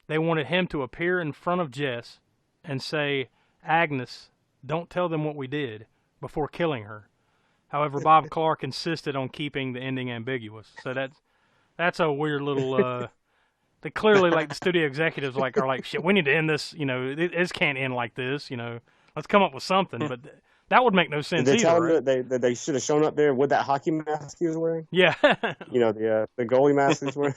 They wanted him to appear in front of Jess and say, "Agnes, don't tell them what we did," before killing her. However, Bob Clark insisted on keeping the ending ambiguous. So that's a weird little. They clearly, like, the studio executives are like, shit, we need to end this. This can't end like this. Let's come up with something. But that would make no sense Did they either. tell him that they should have shown up there with that hockey mask he was wearing? Yeah. The goalie mask he was wearing.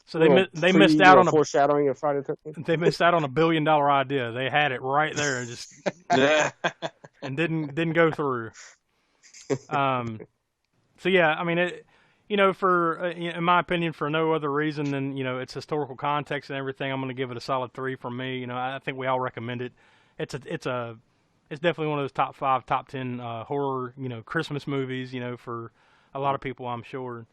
So they missed out on a foreshadowing of Friday the 13th. They missed out on $1 billion idea. They had it right there, and just and didn't go through. So yeah, I mean, for in my opinion, for no other reason than its historical context and everything, I'm going to give it a solid 3 from me. I think we all recommend it. It's definitely one of those top 5, top 10 horror Christmas movies. For a lot of people, I'm sure.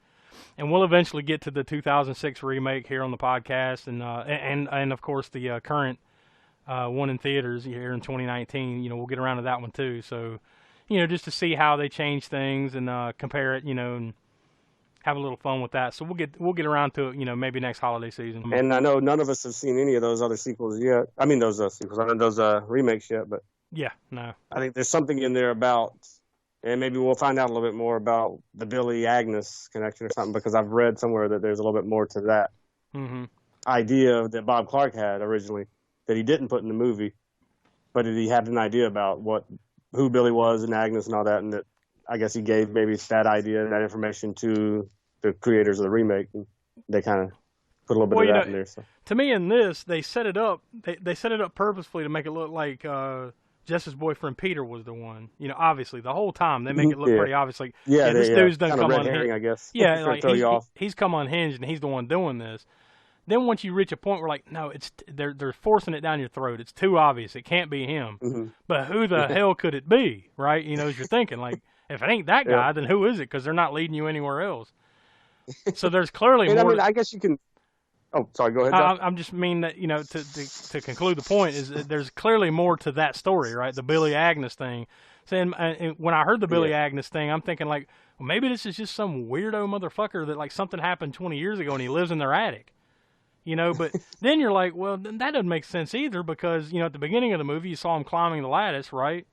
And we'll eventually get to the 2006 remake here on the podcast, and of course the current one in theaters here in 2019. We'll get around to that one too. So, just to see how they change things and compare it, and have a little fun with that. So we'll get around to it, maybe next holiday season. And I know none of us have seen any of those other sequels yet. I mean, those sequels, I mean those remakes yet, but yeah, no. I think there's something in there about, and maybe we'll find out a little bit more about the Billy Agnes connection or something, because I've read somewhere that there's a little bit more to that idea that Bob Clark had originally that he didn't put in the movie, but he had an idea about who Billy was and Agnes and all that, and that I guess he gave maybe that idea and that information to the creators of the remake, and they kind of put a little bit of that in there. So. To me, in this, they set it up. They set it up purposefully to make it look like Jess's boyfriend Peter was the one. Obviously, the whole time they make it look pretty obvious. Like, this dude's done come unhinged. I guess. Yeah, like he's come unhinged and he's the one doing this. Then once you reach a point where, like, no, they're forcing it down your throat. It's too obvious. It can't be him. Mm-hmm. But who the hell could it be, right? As you're thinking, like, if it ain't that guy, then who is it? Because they're not leading you anywhere else. So there's clearly more. I mean, I guess you can. Oh, sorry. Go ahead. I'm just mean that to conclude the point is that there's clearly more to that story, right? The Billy Agnes thing. So when I heard the Billy Agnes thing, I'm thinking like, well, maybe this is just some weirdo motherfucker that like something happened 20 years ago and he lives in their attic. But then you're like, well, that doesn't make sense either, because at the beginning of the movie you saw him climbing the lattice, right?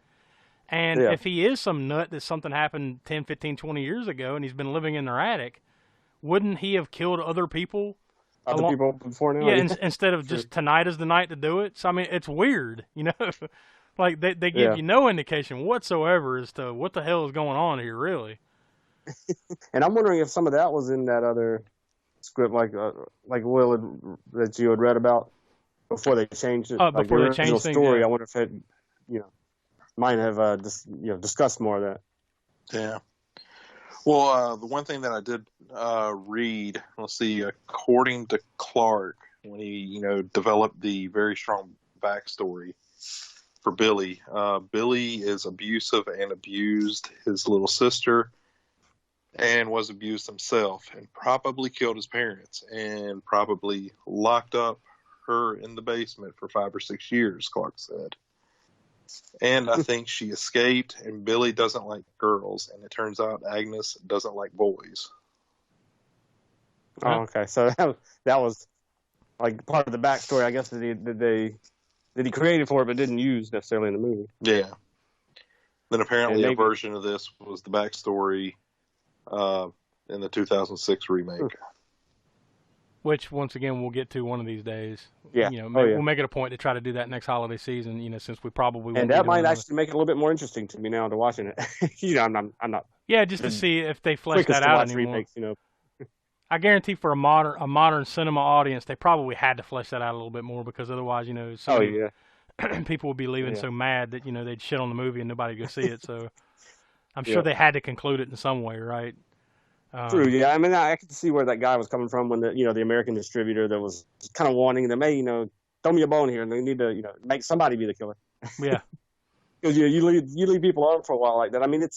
And if he is some nut that something happened 10, 15, 20 years ago and he's been living in their attic, wouldn't he have killed other people? Other people before now? Yeah, instead of just tonight is the night to do it. So, I mean, it's weird, Like, they give you no indication whatsoever as to what the hell is going on here, really. And I'm wondering if some of that was in that other script like Will that you had read about before they changed it. Before the they changed things, story, yeah. I wonder if it, might have discussed more of that. Yeah. Well, the one thing that I did read, let's see, according to Clark, when he, developed the very strong backstory for Billy, Billy is abusive and abused his little sister and was abused himself and probably killed his parents and probably locked up her in the basement for 5 or 6 years, Clark said. And I think she escaped, and Billy doesn't like girls, and it turns out Agnes doesn't like boys. Oh, okay. So that was like part of the backstory, I guess, that he created for it, but didn't use necessarily in the movie. Yeah. Then apparently And a version of this was the backstory in the 2006 remake. Which, once again, we'll get to one of these days. Yeah. We'll make it a point to try to do that next holiday season, since we probably won't And be that doing might actually make it a little bit more interesting to me now to watching it. I'm not. Yeah, just to see if they flesh quickest that to out watch anymore. remakes, I guarantee for a modern cinema audience, they probably had to flesh that out a little bit more, because otherwise, so many people would be leaving so mad that they'd shit on the movie and nobody would go see it. So I'm sure they had to conclude it in some way, right? True. Yeah. I mean, I could see where that guy was coming from when the American distributor that was kind of wanting them, hey, throw me a bone here, and they need to make somebody be the killer. Yeah. Because you leave people on for a while like that. I mean,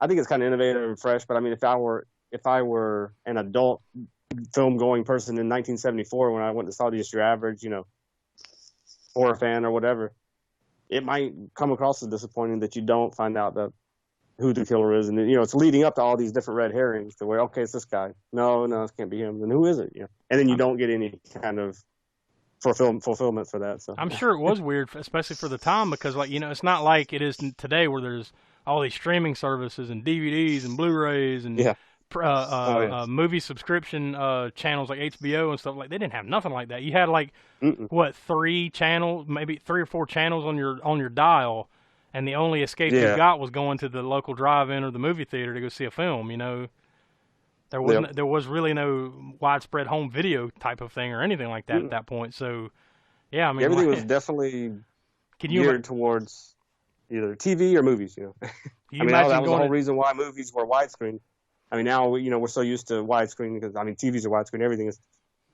I think it's kind of innovative and fresh. But I mean, if I were an adult film going person in 1974 when I went and saw this, your average horror fan or whatever, it might come across as disappointing that you don't find out that who the killer is, and it's leading up to all these different red herrings to where, okay, it's this guy. No, it can't be him. Then who is it? And then you don't get any kind of fulfillment for that. So I'm sure it was weird, especially for the time, because it's not like it is today where there's all these streaming services and DVDs and Blu-rays and movie subscription channels like HBO and stuff. Like, they didn't have nothing like that. You had 3 channels, maybe 3 or 4 channels on your dial. And the only escape you got was going to the local drive-in or the movie theater to go see a film. There was really no widespread home video type of thing or anything like that at that point. So, yeah, I mean, everything was definitely geared towards either TV or movies. That was the whole reason why movies were widescreen. I mean, now we're so used to widescreen because TVs are widescreen, everything is.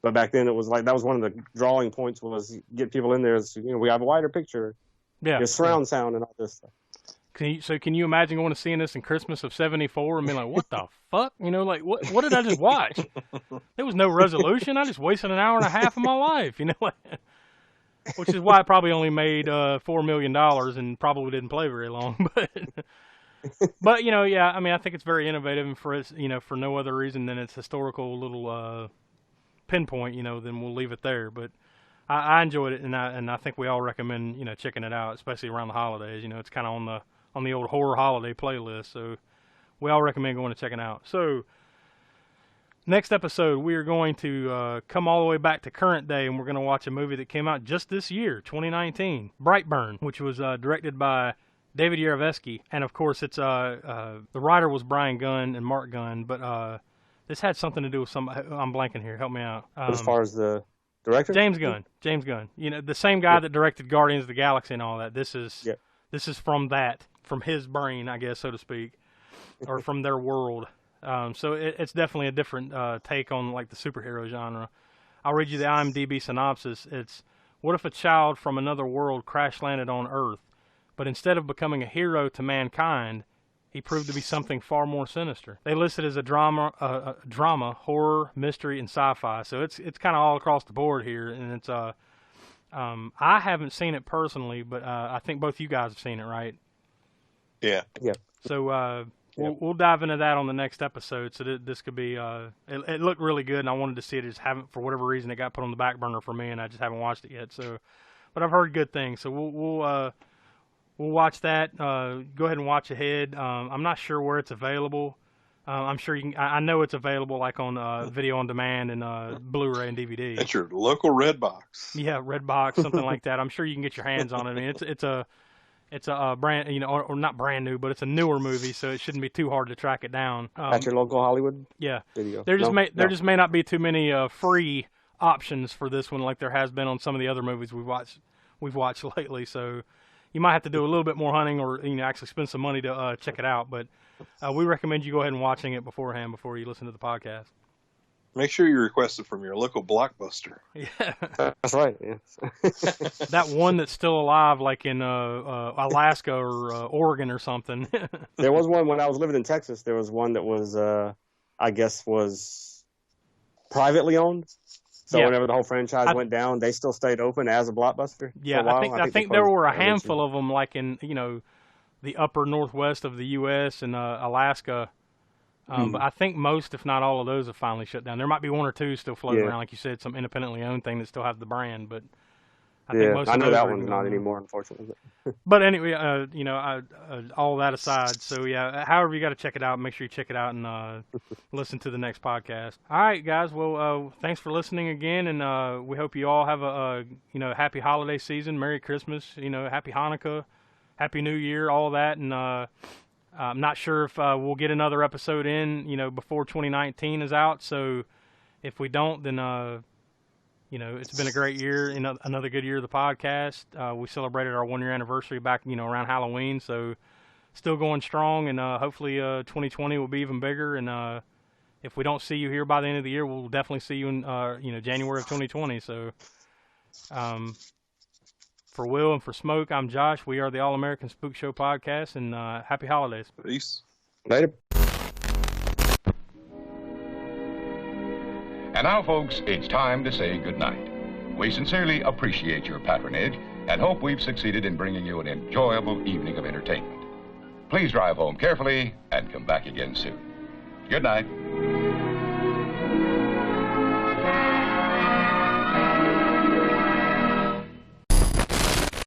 But back then it was like that was one of the drawing points was get people in there. We have a wider picture. Yeah, there's surround sound and all this stuff. Can you imagine going to seeing this in Christmas of '74 and being like, what the fuck? What did I just watch? There was no resolution. I just wasted an hour and a half of my life, which is why it probably only made $4 million and probably didn't play very long. But I think it's very innovative, and for for no other reason than its historical little pinpoint, then we'll leave it there. But I enjoyed it, and I think we all recommend checking it out, especially around the holidays. It's kind of on the old horror holiday playlist, so we all recommend going to check it out. So next episode, we are going to come all the way back to current day, and we're going to watch a movie that came out just this year, 2019, Brightburn, which was directed by David Yarovesky, and of course it's the writer was Brian Gunn and Mark Gunn, but this had something to do with some. I'm blanking here. Help me out. As far as the director? James Gunn. The same guy that directed Guardians of the Galaxy and all that. This is from his brain, I guess, so to speak, or from their world. So it's definitely a different take on the superhero genre. I'll read you the IMDb synopsis. It's, what if a child from another world crash landed on Earth, but instead of becoming a hero to mankind, he proved to be something far more sinister. They list it as a drama, horror, mystery, and sci-fi. So it's kind of all across the board here, and it's I haven't seen it personally, but I think both you guys have seen it, right? Yeah. Yeah. So we'll dive into that on the next episode. So this could be it looked really good, and I wanted to see it. Just haven't, for whatever reason, it got put on the back burner for me, and I just haven't watched it yet. So, but I've heard good things. So we'll watch that. Go ahead and watch ahead. I'm not sure where it's available. I'm sure you can. I know it's available on video on demand and Blu-ray and DVD. At your local Redbox. Yeah, Redbox, something like that. I'm sure you can get your hands on it. I mean, it's a It's a brand, or not brand new, but it's a newer movie, so it shouldn't be too hard to track it down. At your local Hollywood Yeah. video. There just may not be too many free options for this one, like there has been on some of the other movies we've watched lately. So you might have to do a little bit more hunting, or actually spend some money to check it out. But we recommend you go ahead and watching it beforehand before you listen to the podcast. Make sure you request it from your local Blockbuster. Yeah, that's right. Yeah. That one that's still alive, like in Alaska or Oregon or something. There was one when I was living in Texas. There was one that was, I guess, was privately owned. So whenever the whole franchise went down, they still stayed open as a Blockbuster. Yeah, I think there were a handful of them, like in the upper northwest of the U.S. and Alaska. But I think most, if not all of those, have finally shut down. There might be one or two still floating around, like you said, some independently owned thing that still have the brand. But I think most I of know those that are one's not anymore, unfortunately. But anyway, all that aside, so however you got to check it out, make sure you check it out and listen to the next podcast. All right, guys. Well, thanks for listening again, and we hope you all have a happy holiday season, Merry Christmas, Happy Hanukkah, Happy New Year, all that, and I'm not sure if we'll get another episode in, before 2019 is out. So if we don't, then it's been a great year, another good year of the podcast. We celebrated our 1 year anniversary back, around Halloween. So still going strong, and hopefully 2020 will be even bigger. And if we don't see you here by the end of the year, we'll definitely see you in January of 2020. So for Will and for Smoke, I'm Josh. We are the All American Spook Show podcast, and happy holidays. Peace. Later. And now, folks, it's time to say goodnight. We sincerely appreciate your patronage and hope we've succeeded in bringing you an enjoyable evening of entertainment. Please drive home carefully and come back again soon. Good night.